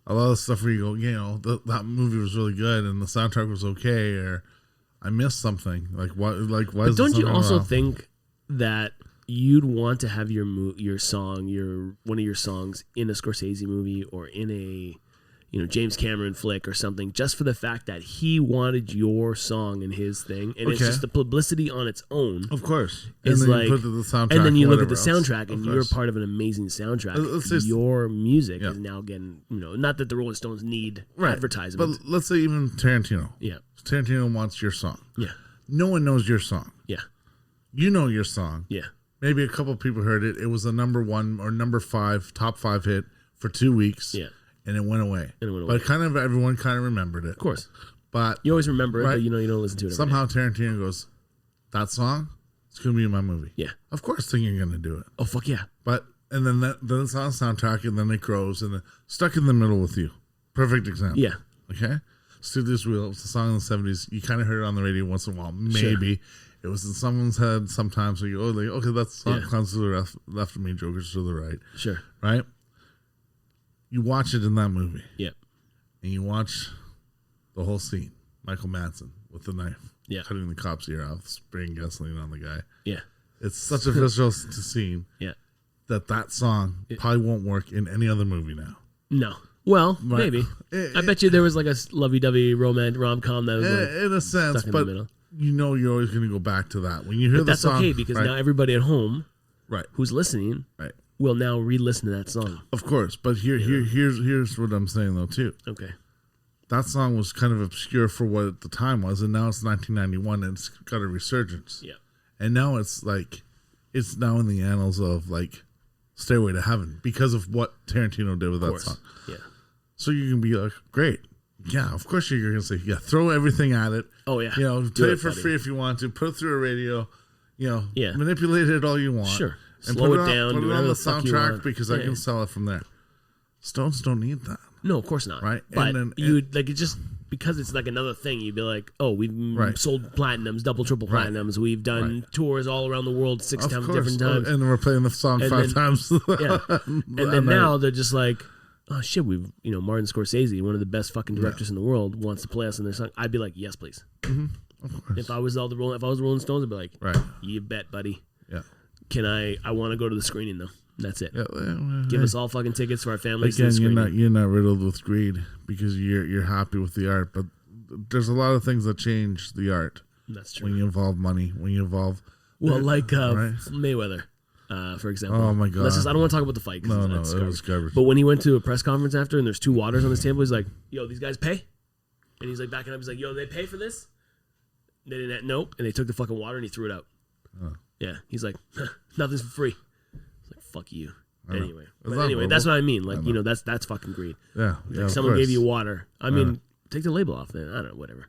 lot of the stuff where you go, that movie was really good and the soundtrack was okay, or I missed something. Like what? Like why? But don't you also think that you'd want to have your song, one of your songs in a Scorsese movie or in a James Cameron flick or something, just for the fact that he wanted your song in his thing, and it's just the publicity on its own. Of course, is and like, you put the soundtrack, and then you look at the soundtrack, and you're part of an amazing soundtrack. Your music is now getting, not that the Rolling Stones need advertisement, but let's say even Tarantino. Yeah, Tarantino wants your song. Yeah, no one knows your song. Yeah, you know your song. Yeah, maybe a couple of people heard it. It was a number 1 or number 5, top 5 hit for 2 weeks. Yeah. And it went away. But everyone kind of remembered it. Of course. But you always remember it, but you don't listen to it. Somehow Tarantino goes, that song, it's going to be in my movie. Yeah. Of course they're going to do it. Oh, fuck yeah. And then it's on a soundtrack, and then it grows, and Stuck in the Middle with You. Perfect example. Yeah. Okay? Studios Wheel, it was a song in the 70s. You kind of heard it on the radio once in a while. Maybe. Sure. It was in someone's head sometimes. So you go, okay, that's the song comes to the left of me, Joker's to the right. Sure. Right? You watch it in that movie. Yeah. And you watch the whole scene. Michael Madsen with the knife. Yeah. Cutting the cop's ear off, spraying gasoline on the guy. Yeah. It's such a visceral scene. Yeah. That song probably won't work in any other movie now. No. Well, maybe. I bet you there was like a lovey-dovey rom-com that was like in a sense, but you're always going to go back to that. When you hear the song. That's okay because now everybody at home who's listening will now re-listen to that song. Of course, but here's what I'm saying though too. Okay, that song was kind of obscure for what at the time was, and now it's 1991 and it's got a resurgence. Yeah, and now it's now in the annals of like Stairway to Heaven because of what Tarantino did with that song. Yeah, so you can be like, great, yeah, of course you're gonna say, throw everything at it. Oh yeah, play it for free if you want to, put it through a radio, manipulate it all you want. Sure. And slow it down, put do it on the soundtrack because I can sell it from there. Stones don't need that. No, of course not. Right? But it just because it's like another thing, you'd be like, oh, we've sold platinums, double, triple platinums. We've done tours all around the world 6 times, different times. And we're playing the song 5 times. And then now they're just like, oh shit, Martin Scorsese, one of the best fucking directors in the world, wants to play us in their song. I'd be like, yes, please. Mm-hmm. Of course. If I was the Rolling Stones, I'd be like, you bet, buddy. Yeah. I want to go to the screening though. That's it. Give us all fucking tickets for our families. Again, you're not riddled with greed because you're happy with the art, but there's a lot of things that change the art. That's true. When you involve money, Mayweather, for example. Oh my god! I don't want to talk about the fight. No, it was garbage. But when he went to a press conference after, and there's 2 waters on this table, he's like, "Yo, these guys pay," and he's like backing up. He's like, "Yo, they pay for this?" They didn't. Nope. And they took the fucking water and he threw it out. Yeah, he's like, nothing's for free. It's like, fuck you. Anyway, that's what I mean. Like, that's fucking greed. Yeah. Like someone gave you water. I mean, take the label off then. I don't know, whatever.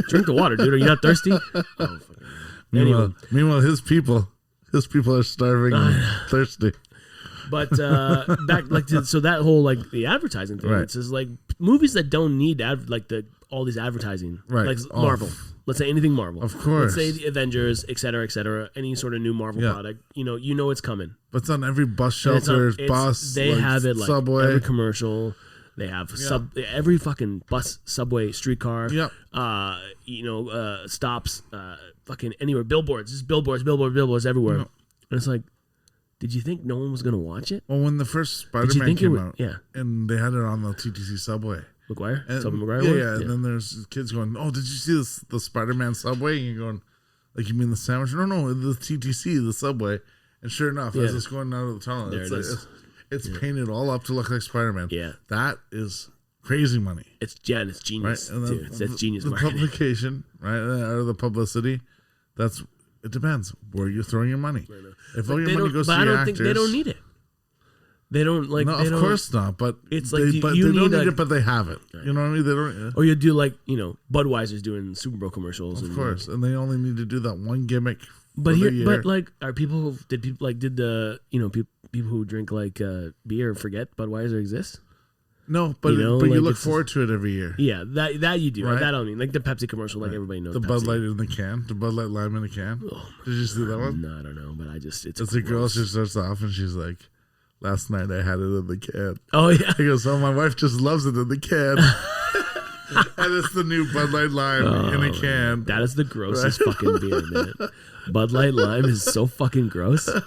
Drink the water, dude. Are you not thirsty? Oh, fucking meanwhile, his people are starving and thirsty. But back so that whole the advertising thing. It's just like movies that don't need all these advertising, like Marvel. Let's say anything Marvel. Of course. Let's say the Avengers, et cetera, any sort of new Marvel product. You know it's coming. But it's on every bus shelter, bus. They have it Subway. Every commercial. They have every fucking bus, subway, streetcar. Yep. Stops, fucking anywhere. Billboards, just billboards everywhere. Yep. And it's like, Did you think no one was going to watch it? Well, when the first Spider-Man came out, and they had it on the TTC subway. Maguire? Tobey Maguire? Yeah. And then there's kids going, "Oh, did you see the Spider-Man subway?" And you're going, "Like, you mean the sandwich?" No, the TTC, the subway. And sure enough, as it's going out of the tunnel, it's painted all up to look like Spider-Man. Yeah. That is crazy money. It's genius, right? Too. That's genius the marketing. Publication, right, or the publicity, it depends where you're throwing your money. If all your money goes to the actors, think they don't need it. They don't like. No, of course not. But it's like they don't need it, but they have it. Right. You know what I mean? They don't. Or you do like Budweiser's doing Super Bowl commercials. Of course, and they only need to do that one gimmick. But like, are people? Did the people who drink like beer forget Budweiser exists? No, but you look forward to it every year. Yeah, that you do. Right? That I mean, like the Pepsi commercial, like everybody knows. The Bud Light in the can, the Bud Light Lime in the can. Oh, did you see that one? No, I don't know, but it's a girl. She starts off and she's like, "Last night I had it in the can." Oh yeah. He goes, "Oh, my wife just loves it in the can." And it's the new Bud Light Lime in a can. That is the grossest fucking beer, man. Bud Light Lime is so fucking gross. I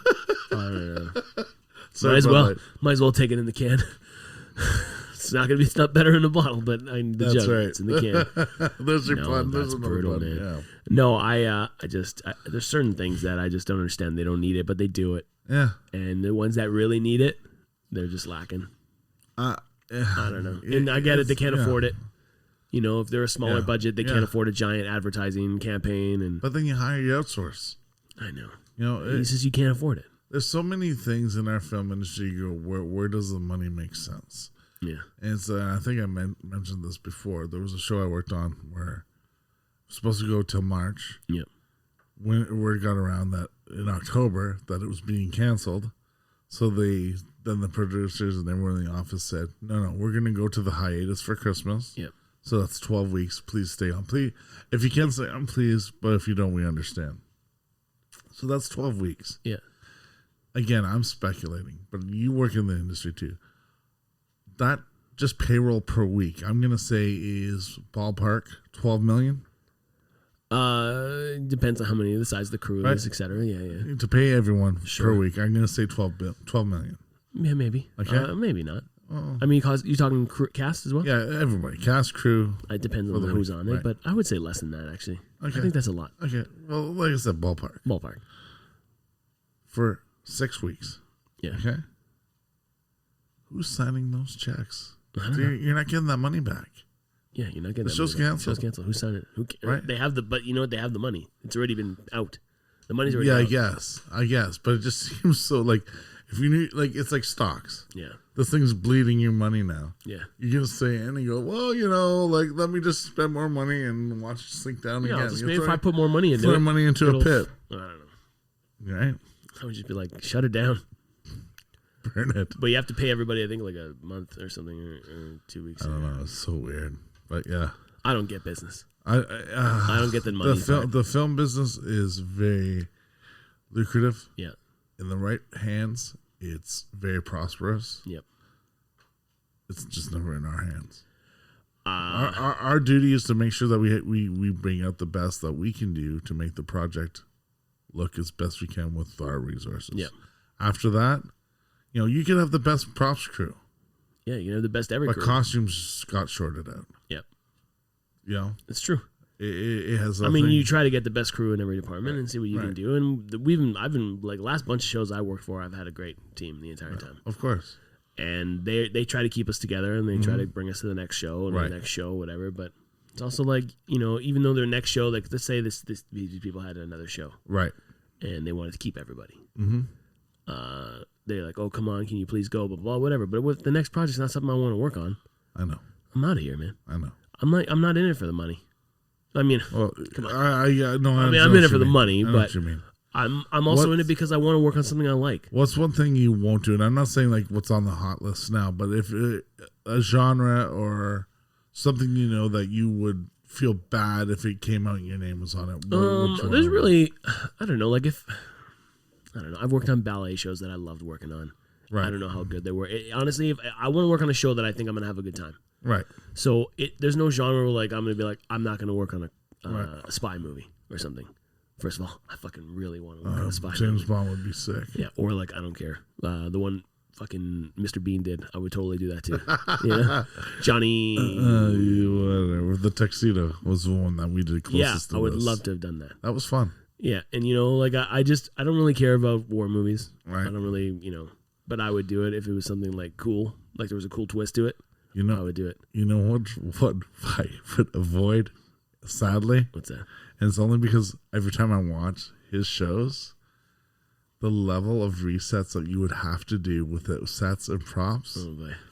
don't know. So might as well take it in the can. It's not better in the bottle, but the jug. Right. It's in the can. There's your pun. That's brutal, man. Yeah. No, I just there's certain things that I just don't understand. They don't need it, but they do it. Yeah. And the ones that really need it, they're just lacking. I don't know. And I get it. They can't afford it. If they're a smaller budget, they can't afford a giant advertising campaign. But then you outsource. I know. He says you can't afford it. There's so many things in our film industry. You go, where does the money make sense? Yeah. And I think I mentioned this before. There was a show I worked on where it was supposed to go till March. Yep. When word got around that in October that it was being canceled, so then the producers and everyone in the office said, no, we're going to go to the hiatus for Christmas. Yep. So that's 12 weeks. Please stay on. Please, if you can stay on, please. But if you don't, we understand. So that's 12 weeks. Yeah. Again, I'm speculating, but you work in the industry too. That just payroll per week, I'm going to say is ballpark $12 million. Depends on how many, the size of the crew is, et cetera. Yeah. To pay everyone per week, I'm going to say $12 million. Yeah, maybe. Okay. Maybe not. I mean, you talking cast as well? Yeah, everybody. Cast, crew. It depends on who's on it, but I would say less than that, actually. Okay. I think that's a lot. Okay. Well, like I said, ballpark. For 6 weeks. Yeah. Okay. Who's signing those checks? You're not getting that money back. Yeah, you're not getting that show's canceled. Show's canceled. Who's signing it? Right. They have but you know what? They have the money. It's already been out. The money's already out. I guess. But it just seems so like, if you need, like, it's like stocks. Yeah. This thing's bleeding your money now. Yeah. You're going to stay in and go, well, like, let me just spend more money and watch it sink down again. Maybe if I put more money into it. Throw money into a pit. I don't know. Right? I would just be like, shut it down. Burn it. But you have to pay everybody, I think, like a month or something, or 2 weeks. I don't know. It's so weird. But yeah. I don't get business. I don't get the money. The film business is very lucrative. Yeah. In the right hands, it's very prosperous. Yep. It's just never in our hands. Our duty is to make sure that we bring out the best that we can do to make the project look as best we can with our resources. Yep. After that, you can have the best props crew. Yeah, you can have the best every crew. But costumes got shorted out. Yep. It's true. It has. I mean, you try to get the best crew in every department and see what you can do. And I've been like, last bunch of shows I worked for, I've had a great team the entire time. Of course. And they try to keep us together, and they try to bring us to the next show and the next show, whatever. But it's also like, even though their next show, like, let's say these people had another show, right? And they wanted to keep everybody. Mm-hmm. They're like, oh, come on, can you please go, blah, blah, whatever. But the next project's not something I want to work on. I know. I'm out of here, man. I know. I'm not in it for the money. I mean, come on. I'm in it for the money, but what you mean. I'm also in it because I want to work on something I like. What's one thing you won't do? And I'm not saying like what's on the hot list now, but if a genre or something that you would feel bad if it came out and your name was on it. There's really, I don't know. Like I've worked on ballet shows that I loved working on. Right. I don't know how good they were. Honestly, if I want to work on a show that I think I'm gonna have a good time. Right. So there's no genre where like I'm gonna be like I'm not gonna work on a spy movie or something. First of all, I fucking really want to work on a spy. James Bond would be sick. Yeah, or like I don't care. The one fucking Mr. Bean did, I would totally do that too. Yeah, Johnny. Whatever. The tuxedo was the one that we did closest to I would this. love to have done that. That was fun. Yeah, and like I don't really care about war movies. Right. I don't really, but I would do it if it was something like cool, like there was a cool twist to it. I would do it. You know what I would avoid, sadly? What's that? And it's only because every time I watch his shows, the level of resets that you would have to do with the sets and props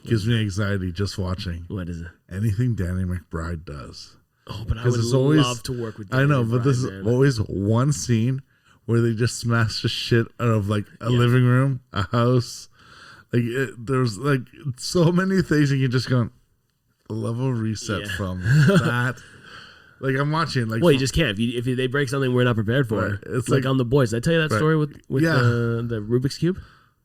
gives me anxiety just watching. What is it? Anything Danny McBride does. Oh, but I would love to work with Danny I know, McBride, but this is always one scene where they just smash the shit out of like a living room, a house. Like there's like so many things you can just go, the level reset from that. Like I'm watching, like you just can't. If they break something we're not prepared for, right. It's like on The Boys. Did I tell you that story with the Rubik's Cube?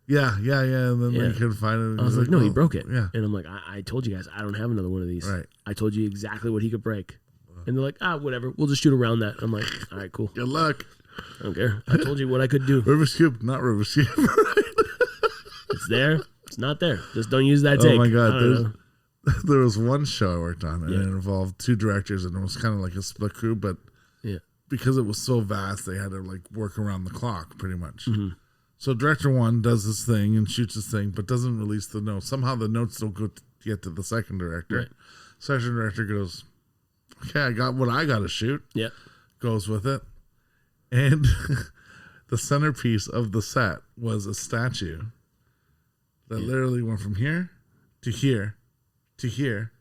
Yeah. And then you couldn't find it. I was like, no, he broke it. Yeah. And I'm like, I told you guys, I don't have another one of these. Right. I told you exactly what he could break. And they're like, whatever. We'll just shoot around that. I'm like, all right, cool. Good luck. I don't care. I told you what I could do. Rubik's Cube, not Rubik's Cube. It's there. It's not there. Just don't use that take. Oh my God. There was one show I worked on, and it involved two directors, and it was kind of like a split crew, but because it was so vast, they had to like work around the clock pretty much. Mm-hmm. So director one does this thing and shoots this thing, but doesn't release the notes. Somehow the notes don't get to the second director. Right. Second director goes, okay, I got what I got to shoot. Yeah. Goes with it. And the centerpiece of the set was a statue that literally went from here to here to here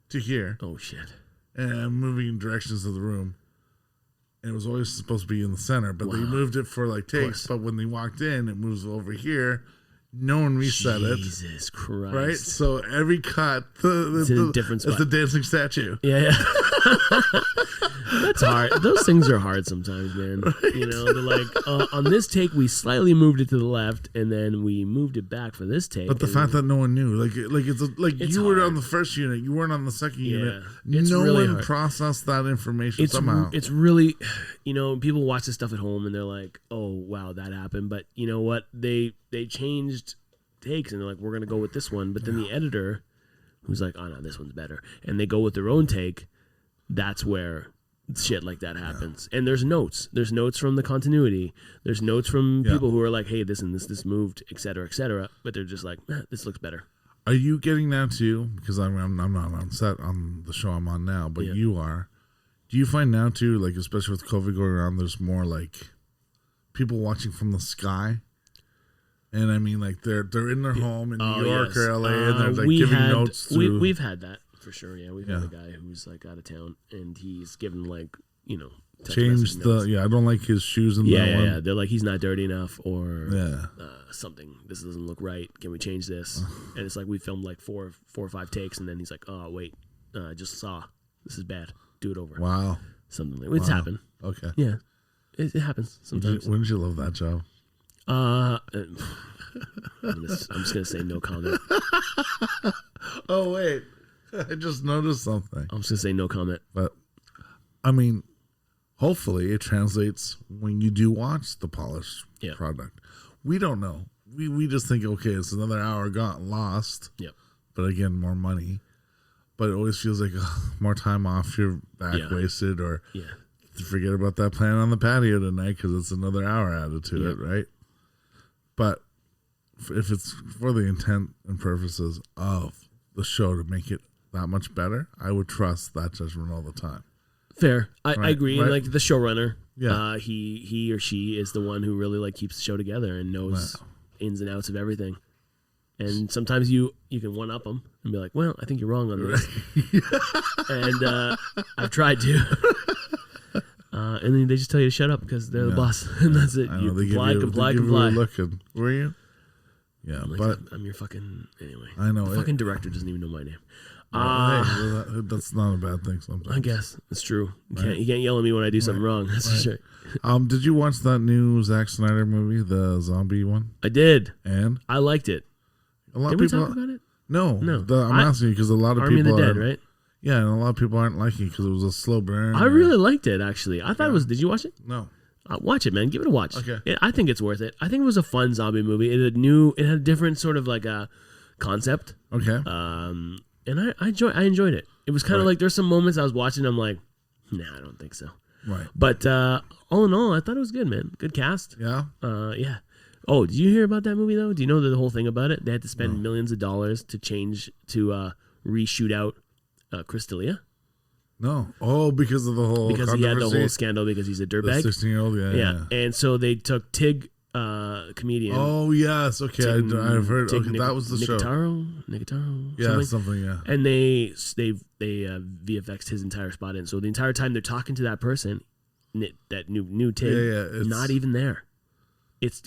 to here. Oh, shit. And moving in directions of the room. And it was always supposed to be in the center, but they moved it for like takes. But when they walked in, it moves over here. No one reset it. Jesus Christ. Right? So every cut, it's in a different spot. It's the dancing statue. Yeah. That's hard. Those things are hard sometimes, man. Right? They're like, on this take, we slightly moved it to the left, and then we moved it back for this take. But the fact that no one knew, it's you were on the first unit, you weren't on the second unit. No really one processed that information somehow. It's really, people watch this stuff at home, and they're like, oh, wow, that happened. But you know what? They changed takes, and they're like, we're going to go with this one. But then the editor, who's like, oh, no, this one's better. And they go with their own take. That's where shit like that happens. And there's notes. There's notes from the continuity. There's notes from people who are like, hey, this and this moved, et cetera, et cetera. But they're just like, this looks better. Are you getting that too? Because I'm not on set on the show I'm on now, but you are. Do you find now too, like especially with COVID going around, there's more like people watching from the sky? And I mean, like they're in their home in New York or LA, and they're like giving notes through. We've had that for sure. Yeah, we've had a guy who's like out of town, and he's given like change the notes. I don't like his shoes in that one. Yeah. They're like he's not dirty enough, or something. This doesn't look right. Can we change this? And it's like we filmed like four or five takes, and then he's like, oh wait, I just saw this is bad. Do it over. Wow. Something like it's happened. Okay. Yeah, it happens sometimes. When did you love that job? I'm just gonna say no comment. Oh wait, I just noticed something. I'm just gonna say no comment. But I mean, hopefully it translates when you do watch the polished product. We don't know. We just think, okay, it's another hour lost. Yep. But again, more money. But it always feels like more time off your back wasted, or forget about that plan on the patio tonight because it's another hour added to it, right? But if it's for the intent and purposes of the show to make it that much better, I would trust that judgment all the time. Fair. I agree. Right? And like the showrunner, Yeah. He or she is the one who really like keeps the show together and knows ins and outs of everything. And sometimes you can one up them and be like, well, I think you're wrong on this. And I've tried to. And then they just tell you to shut up because they're the boss, and that's it. You comply. Looking, were you? Yeah, I'm like, but I'm your fucking anyway. I know the fucking director doesn't even know my name. That's not a bad thing. Sometimes I guess it's true. You can't yell at me when I do something wrong. That's for sure. Did you watch that new Zack Snyder movie, the zombie one? I did, and I liked it. A lot did of people we talk about it? No. I'm asking you because a lot of Army people of the Dead, right? Yeah, and a lot of people aren't liking it because it was a slow burn. I really liked it, actually. I thought it was... Did you watch it? No. Watch it, man. Give it a watch. Okay. I think it's worth it. I think it was a fun zombie movie. It had a different sort of like a concept. Okay. And I enjoyed it. It was kind of like there's some moments I was watching. I'm like, nah, I don't think so. Right. But all in all, I thought it was good, man. Good cast. Yeah. Yeah. Oh, did you hear about that movie though? Do you know the whole thing about it? They had to spend millions of dollars to reshoot out Chris D'Elia. No. Oh, because of the whole because he had the whole scandal because he's a dirtbag. 16-year-old, yeah. And so they took Tig, comedian. Oh yes, okay. I've heard. Okay, that was the show. Nicotaro. Yeah, something. Yeah. And they VFX'd his entire spot in. So the entire time they're talking to that person, that new Tig, not even there. It's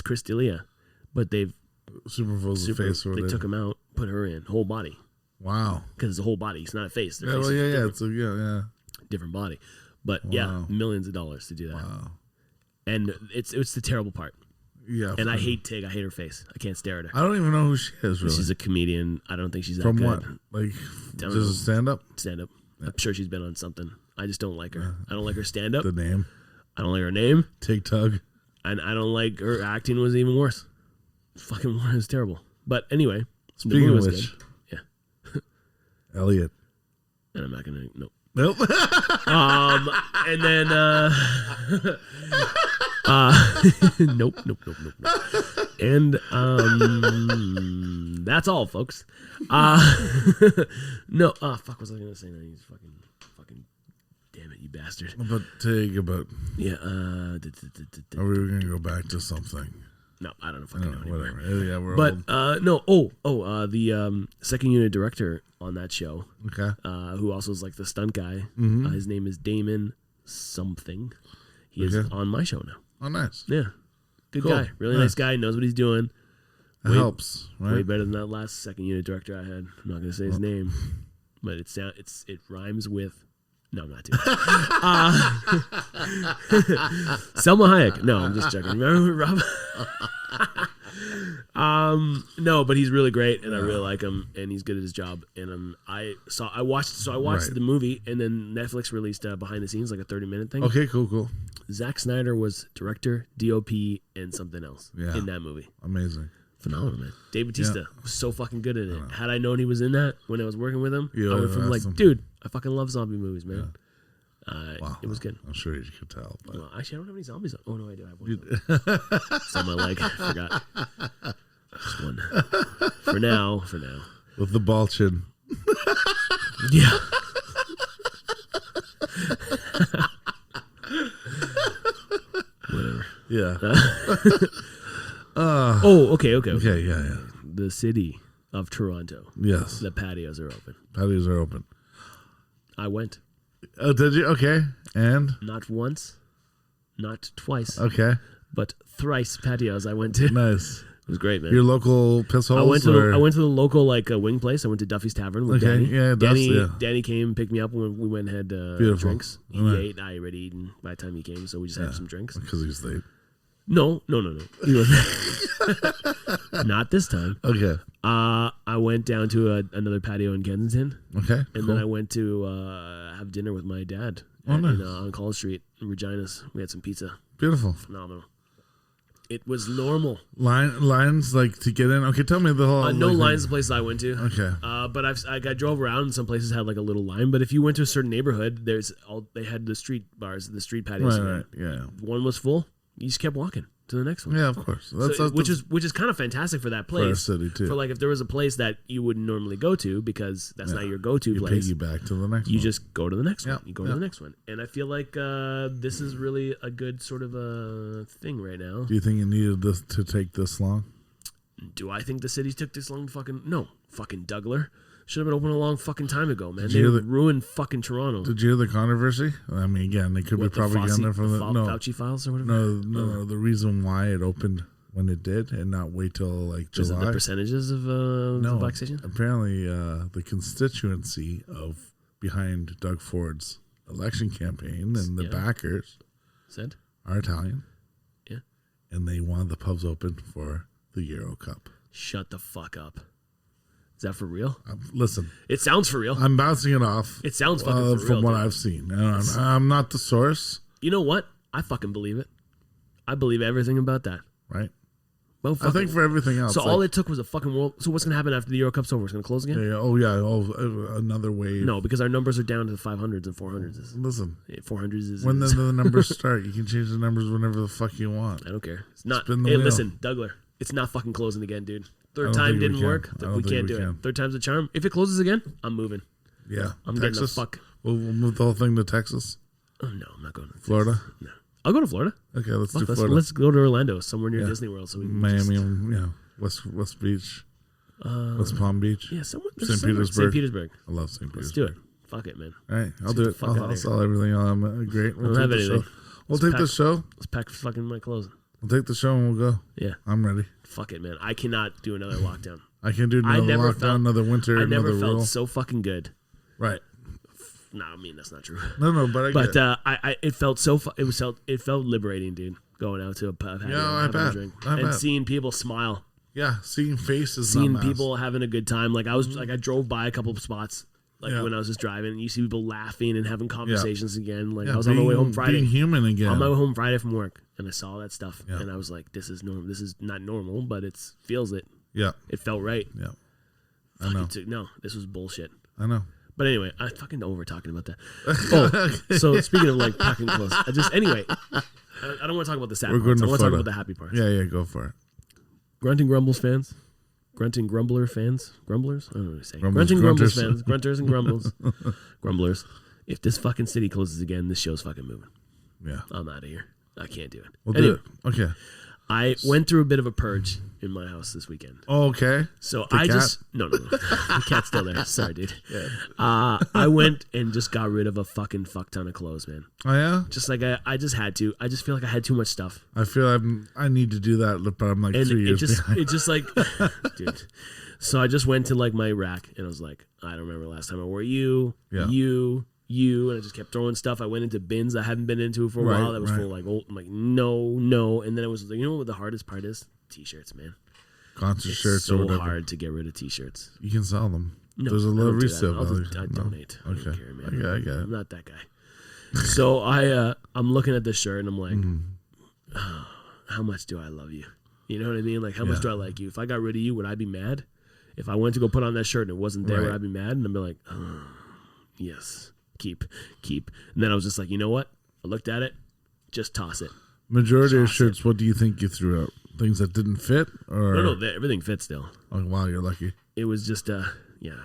Chris D'Elia, but they've superimposed the face. They took him out, put her in whole body. Wow. Because it's a whole body. It's not a face. Yeah, well, yeah. It's a different body, but millions of dollars to do that. Wow. And it's the terrible part. Yeah. And I hate Tig. I hate her face. I can't stare at her. I don't even know who she is. Really. She's a comedian. I don't think she's that From good. what? Like just stand up. Stand up. Yeah. I'm sure she's been on something. I just don't like her. I don't like her stand up. The name. I don't like her name. Tig Tug. And I don't like her acting. Was even worse. Fucking it was terrible. But anyway, speaking of which, yeah. Elliot. And I'm not gonna Nope. And then nope. And that's all, folks. No, fuck, what was I gonna say now? He's fucking damn it, you bastard. About Tig, about are we gonna go back to something? No, I don't know. Fucking know whatever. Yeah, we're but old. no. The second unit director on that show, okay, who also is like the stunt guy. Mm-hmm. His name is Damon something. He is on my show now. Oh, nice. Yeah, good guy. Really nice guy. Knows what he's doing. It helps. Right? Way better than that last second unit director I had. I'm not gonna say his name, but it rhymes with. No, I'm not doing Selma Hayek. No, I'm just joking. Remember Rob? No, but he's really great, and I really like him, and he's good at his job. And I watched the movie, and then Netflix released behind the scenes, like a 30-minute thing. Okay, cool. Zack Snyder was director, DOP, and something else in that movie. Amazing. Phenomenal, man. Dave Bautista was so fucking good at it. Had I known he was in that when I was working with him, I would have been dude, I fucking love zombie movies, man. Wow, it was good. I'm sure you could tell. But. Well, actually, I don't have any zombies. Oh, no, I do. I have one. It's on my leg. I forgot. Just one. For now. With the ball chin. Yeah. Whatever. Yeah. Okay. Okay, yeah. The city of Toronto. Yes. The patios are open. Patios are open. I went. Oh, did you? Okay. And? Not once. Not twice. Okay. But thrice patios I went to. Nice. It was great, man. Your local piss holes? I went to the local wing place. I went to Duffy's Tavern with Danny. Yeah, Danny came, picked me up when we went and had drinks. He ate. I already eaten by the time he came, so we just had some drinks. Because he was late. No. He wasn't. Not this time. Okay. I went down to another patio in Kensington. Okay. And then I went to have dinner with my dad on College Street in Regina's. We had some pizza. Beautiful. Phenomenal. It was normal. Lines like to get in. Okay, tell me the whole. No lines. The places I went to. Okay. But I drove around, and some places had like a little line. But if you went to a certain neighborhood, they had the street bars, the street patios. Right. Yeah. One was full. You just kept walking to the next one. Yeah, of course. Which is kind of fantastic for that place. For our city too. For like if there was a place that you wouldn't normally go to because that's not your go-to place. You piggyback to the next one. You just go to the next one. You go to the next one. And I feel like this is really a good sort of a thing right now. Do you think it needed this to take this long? Do I think the city took this long? No. Fucking Dougler. Should have been open a long fucking time ago, man. They ruined fucking Toronto. Did you hear the controversy? I mean, again, they could be propaganda from the Fauci files or whatever. No. The reason why it opened when it did and not wait till like July. Is it the percentages of the vaccination? Apparently, the constituency behind Doug Ford's election campaign and the backers are Italian. Yeah, and they wanted the pubs open for the Euro Cup. Shut the fuck up. Is that for real? Listen. It sounds for real. I'm bouncing it off. It sounds fucking for real. From what I've seen. I'm not the source. You know what? I fucking believe it. I believe everything about that. Right. Well, I think for everything else. So all it took was a fucking world. So what's gonna happen after the Euro Cup's over? It's gonna close again. Yeah. Oh yeah. Oh, another wave. No, because our numbers are down to the 500s and 400s. Listen, 400s is when the numbers start. You can change the numbers whenever the fuck you want. I don't care. It's not. Hey, listen, Douglas. It's not fucking closing again, dude. Third time didn't work. We can't do it. Third time's a charm. If it closes again, I'm moving. Yeah. I'm getting the fuck. We'll move the whole thing to Texas. Oh no, I'm not going to Florida. Texas. No, I'll go to Florida. Okay, let's do Florida. Let's go to Orlando, somewhere near Disney World, so we can Miami. West Beach, West Palm Beach. Yeah, somewhere. St. Petersburg. St. Petersburg. I love St. Petersburg. Let's do it. Fuck it, man. All right, I'll do it. I'll sell everything. Great. We'll take the show. We'll take the show. Let's pack fucking my clothes. We'll take the show and we'll go. Yeah, I'm ready. Fuck it, man. I cannot do another lockdown. I can do another lockdown, another winter, another rule. I never felt so fucking good. Right. No, I mean that's not true. No, but it felt so. It felt liberating, dude. Going out to a pub, having a drink, and seeing people smile. Yeah, seeing faces, seeing people having a good time. Like I was, like I drove by a couple of spots, when I was just driving, and you see people laughing and having conversations again. Like I was on my way home Friday, being human again. On my way home Friday from work, and I saw that stuff, and I was like, "This is normal. This is not normal, but it feels it. Yeah, it felt right. Yeah, I know. No, this was bullshit. I know. But anyway, I fucking over talking about that. So speaking of like packing clothes, I don't want to talk about the sad parts. I want to talk about the happy parts. Yeah, go for it. Grunting Grumbles fans, Grunting Grumbler fans, Grumblers. I don't know what to say. Grumbles, Grunting Grumbles fans, Grunters and Grumbles, Grumblers. If this fucking city closes again, this show's fucking moving. Yeah, I'm out of here. I can't do it. We'll do it. Okay. I went through a bit of a purge in my house this weekend. Oh, okay. So no. The cat's still there. Sorry, dude. Yeah. I went and just got rid of a fucking fuck ton of clothes, man. Oh yeah. Just like I just had to. I just feel like I had too much stuff. I feel I need to do that, but I'm like 3 years behind. It just like, dude. So I just went to like my rack and I was like, I don't remember the last time I wore you, and I just kept throwing stuff. I went into bins I hadn't been into for a while. That was full of like old. I'm like, no. And then it was like, you know what the hardest part is? T-shirts, man. Concert shirts. So or whatever. Hard to get rid of T-shirts. You can sell them. No, there's a little resale value. I donate. Okay. I don't care, man. I get it. I'm not that guy. So I'm looking at this shirt and I'm like, how much do I love you? You know what I mean? Like, how much do I like you? If I got rid of you, would I be mad? If I went to go put on that shirt and it wasn't there, would I be mad? And I'd be like, oh, yes. Keep. And then I was just like, you know what? I looked at it, just toss it. Majority of shirts, what do you think you threw out? Things that didn't fit? Or No, everything fits still. Oh, wow, you're lucky. It was just, yeah. You're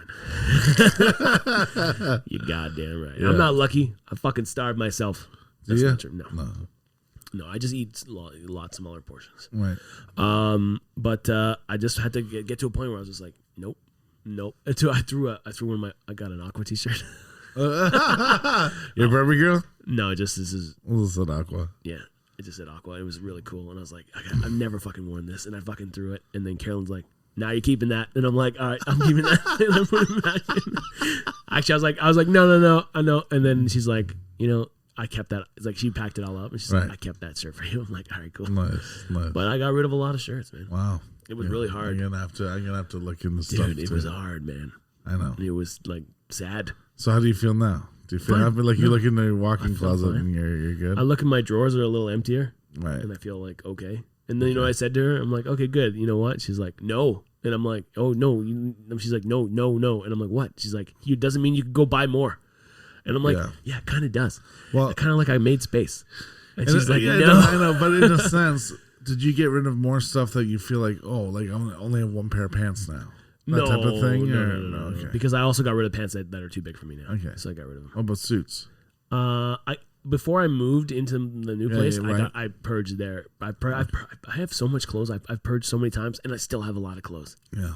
goddamn right. Yeah. I'm not lucky. I fucking starved myself. That's not true. No, I just eat lots smaller portions. Right. But I just had to get to a point where I was just like, nope. I threw I got an Aqua t-shirt. You're a Barbie girl? No, this is Aqua. Yeah, it just said Aqua. It was really cool, and I was like, I've never fucking worn this, and I fucking threw it. And then Carolyn's like, "Now you're keeping that," and I'm like, "All right, I'm keeping that." And I'm putting it back in. Actually, I was like, no, I know. And then she's like, I kept that. It's like she packed it all up, and she's like, I kept that shirt for you. I'm like, all right, cool. Nice. But I got rid of a lot of shirts, man. Wow, it was really hard. I'm gonna have to look into stuff. Dude, it was hard, man. I know. It was like sad. So how do you feel now? Do you feel happy? Like you look in the walk-in closet and you're good? I look in my drawers are a little emptier. Right. And I feel like, okay. And then, I said to her, I'm like, okay, good. You know what? She's like, no. And I'm like, oh, no. She's like, no. And I'm like, what? She's like, it doesn't mean you can go buy more. And I'm like, yeah, it kind of does. Well, kind of like I made space. And she's like, no. I know. But in a sense, did you get rid of more stuff that you feel like, oh, like I only have one pair of pants now? That type of thing? No. Okay. Because I also got rid of pants that are too big for me now. Okay. So I got rid of them. What about suits? Before I moved into the new place, I purged there. I have so much clothes. I've purged so many times, and I still have a lot of clothes. Yeah.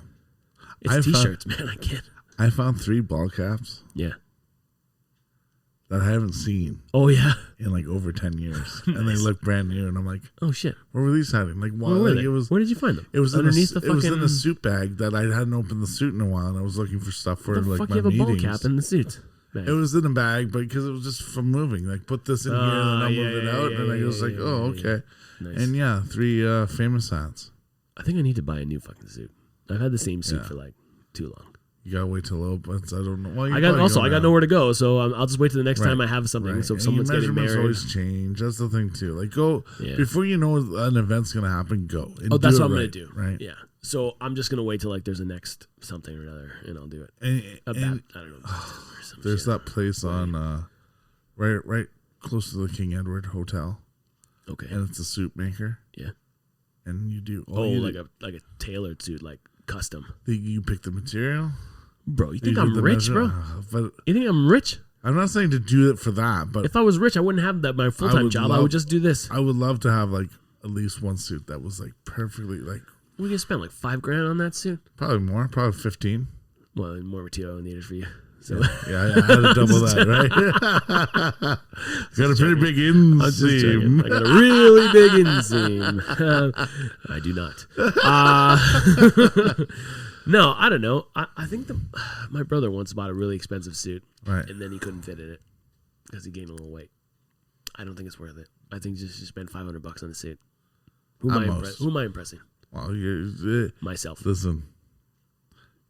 It's T-shirts, man. I can't. I found 3 ball caps. Yeah. That I haven't seen. Oh, yeah. In like over 10 years. Nice. And they look brand new. And I'm like, oh, shit. Where were these hiding? Like, why? Where did you find them? It was underneath the fucking... It was in a suit bag that I hadn't opened the suit in a while. And I was looking for stuff for like my meetings. The fuck you have a ball cap in the suit? Bag. It was in a bag, but because it was just from moving. Like, put this in here and then I'll move it out. And I was like, oh, okay. Nice. And 3 famous hats. I think I need to buy a new fucking suit. I've had the same suit for like too long. You gotta wait till it opens. I don't know. Well, I got nowhere to go, so I'll just wait till the next time I have something. So if someone's getting married, always change. That's the thing too. Like before you know an event's gonna happen. Go. And that's what I'm gonna do. Right. Yeah. So I'm just gonna wait till like there's a next something or another, and I'll do it. I don't know. There's that place on right close to the King Edward Hotel. Okay. And it's a suit maker. Yeah. And you do like a tailored suit, like custom. You pick the material. Bro, you think I'm rich, bro? But you think I'm rich? I'm not saying to do it for that, but if I was rich, I wouldn't have that my full-time job. I would just do this. I would love to have like at least one suit that was like perfectly like. We can spend like $5,000 on that suit. Probably more. Probably 15. Well, more material needed for you. So yeah, I had to double that, right? Got a pretty big inseam. I got a really big inseam. I do not. No, I don't know. I think my brother once bought a really expensive suit, right? And then he couldn't fit in it because he gained a little weight. I don't think it's worth it. I think just to spend $500 on a suit. Who am I impressing? Well, myself. Listen.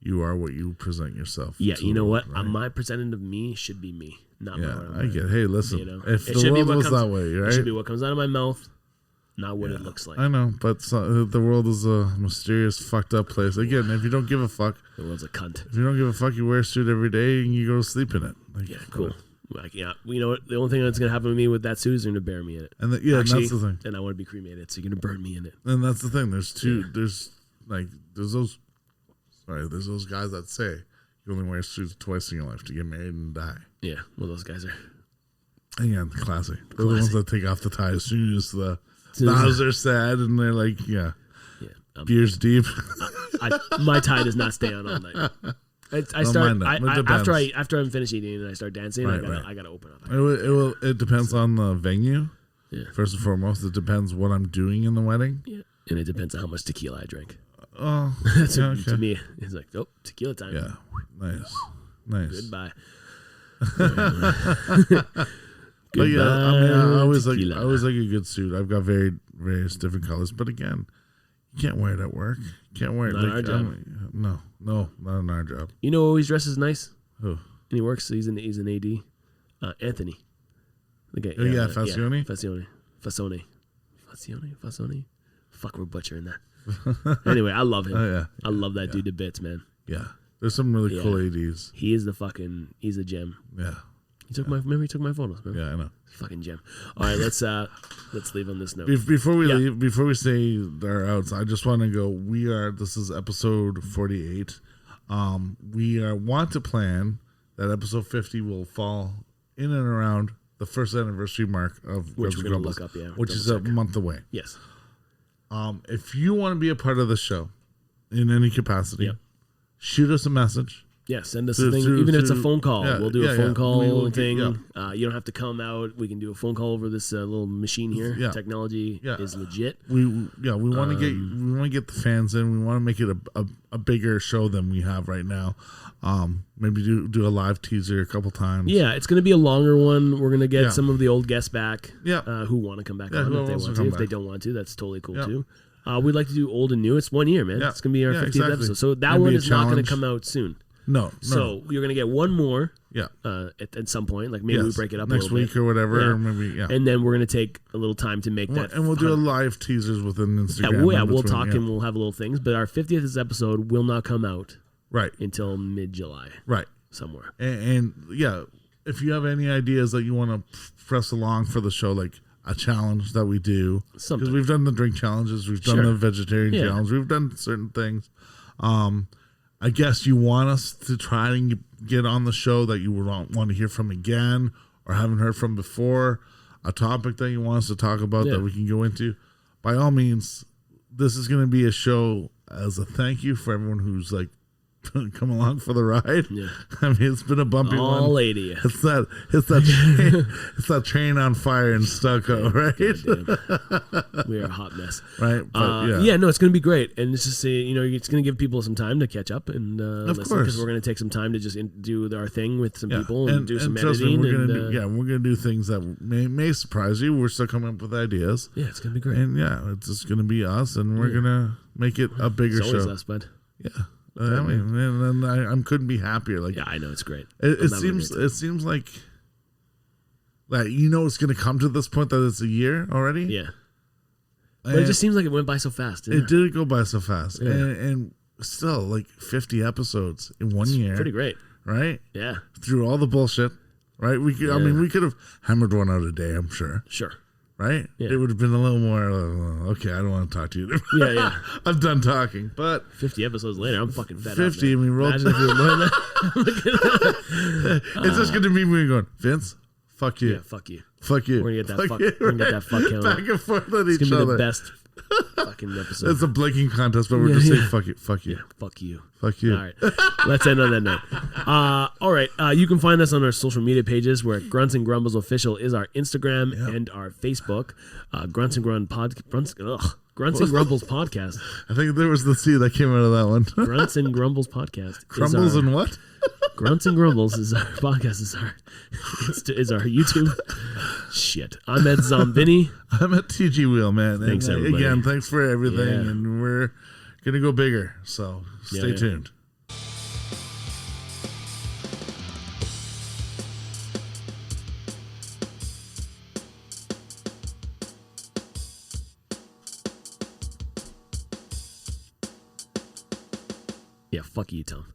You are what you present yourself. Yeah, you know what? Right? My presenting of me should be me, not my world. I get it. Hey, listen. You know? If the world was that way, right? It should be what comes out of my mouth, not what it looks like. I know, but the world is a mysterious, fucked up place. Again, if you don't give a fuck. The world's a cunt. If you don't give a fuck, you wear a suit every day and you go to sleep in it. Like, yeah, cool. Like, yeah, you know what? The only thing that's going to happen to me with that suit is they're going to bury me in it. And actually, that's the thing. And I want to be cremated, so you're going to burn me in it. And that's the thing. There's there's those guys that say you only wear suits twice in your life to get married and die. Yeah, well, those guys are. Yeah, classy. They're the ones that take off the tie as soon as the vows are said, and they're like, beers deep. My tie does not stay on all night. After I'm finished eating and I start dancing, I gotta open up. It depends on the venue. Yeah. First and foremost, it depends what I'm doing in the wedding. Yeah. And it depends on how much tequila I drink. Oh, to me, it's like, tequila time. Yeah, nice. Goodbye. But yeah, I mean, I always like a good suit. I've got various different colors, but again, you can't wear it at work. You can't wear it. Not our job. No, not in our job. You know who always dresses nice? Who? And he works. He's an AD. Anthony. The guy. Facione. Facione. Fuck, we're butchering that. Anyway, I love him. I love that dude to bits, man. Yeah. There's some really cool ADs. He's a gem. Yeah. He took my photos, man. Yeah, I know. Fucking gem. All right, let's leave on this note. Before we leave, before we say our outs, I just want to go. This is episode 48. We want to plan that episode 50 will fall in and around the first anniversary mark of which we're going to look up, which is a month away. Yes. If you want to be a part of the show in any capacity, shoot us a message. Yeah, send us a thing. Even if it's a phone call, we'll do a phone call thing. You don't have to come out. We can do a phone call over this little machine here. Yeah. Technology is legit. We want to get the fans in. We want to make it a bigger show than we have right now. Maybe do a live teaser a couple times. Yeah, it's going to be a longer one. We're going to get some of the old guests back. Who want to come back on if they want to. If they don't want to, that's totally cool too. We'd like to do old and new. It's 1 year, man. It's going to be our 50th episode. So that one is not going to come out soon. No. So you're going to get one more at some point. Like maybe we break it up next a little week bit. Or whatever. Or maybe, And then we're going to take a little time to make that. And we'll do a live teasers within Instagram. We'll talk and we'll have little things. But our 50th episode will not come out until mid-July. Right. Somewhere. And if you have any ideas that you want to press along for the show, like a challenge that we do. Because we've done the drink challenges. We've done the vegetarian challenge. We've done certain things. I guess you want us to try and get on the show that you would want to hear from again or haven't heard from before, a topic that you want us to talk about that we can go into. By all means, this is going to be a show as a thank you for everyone who's like come along for the ride. Yeah. I mean, it's been a bumpy one. All 80. It's that train on fire in Stucco, right? We are a hot mess. Right. But, no, it's going to be great. And it's just, it's going to give people some time to catch up and of listen, because we're going to take some time to just do our thing with some people and do some Me, editing. we're going to do things that may surprise you. We're still coming up with ideas. Yeah, it's going to be great. And it's just going to be us, and we're going to make it a bigger show. It's always us, bud. Yeah. I mean, and I couldn't be happier. Like, yeah, I know it's great. It seems like it's going to come to this point that it's a year already. Yeah, but it just seems like it went by so fast. It did go by so fast, and still like 50 episodes in 1 year. Pretty great, right? Yeah, through all the bullshit, right? I mean, we could have hammered one out a day. I'm sure. Sure. Right? Yeah. It would have been a little more, okay, I don't want to talk to you. Yeah. I'm done talking. But 50 episodes later, I'm fucking fed 50, up. 50, I mean, imagine if you were more than It's just going to be me going, Vince, fuck you. Yeah, fuck you. Fuck you. We're going to get that fuck count. Back and forth at each other. It's going to be the best fucking episode. It's a blinking contest, but we're just saying, fuck you. Fuck you. Yeah, fuck you. Fuck you. All right. Let's end on that note. All right. You can find us on our social media pages where Grunts and Grumbles Official is our Instagram and our Facebook. Grunts and Grumbles Podcast. I think there was the C that came out of that one. Grunts and Grumbles Podcast. Crumbles and what? Grunts and Grumbles is our podcast. Is our YouTube. Shit. I'm at Zombini. I'm at TG Wheel, man. Thanks, everybody. Again, thanks for everything, and we're gonna go bigger. So stay tuned. Yeah, fuck you, Tom.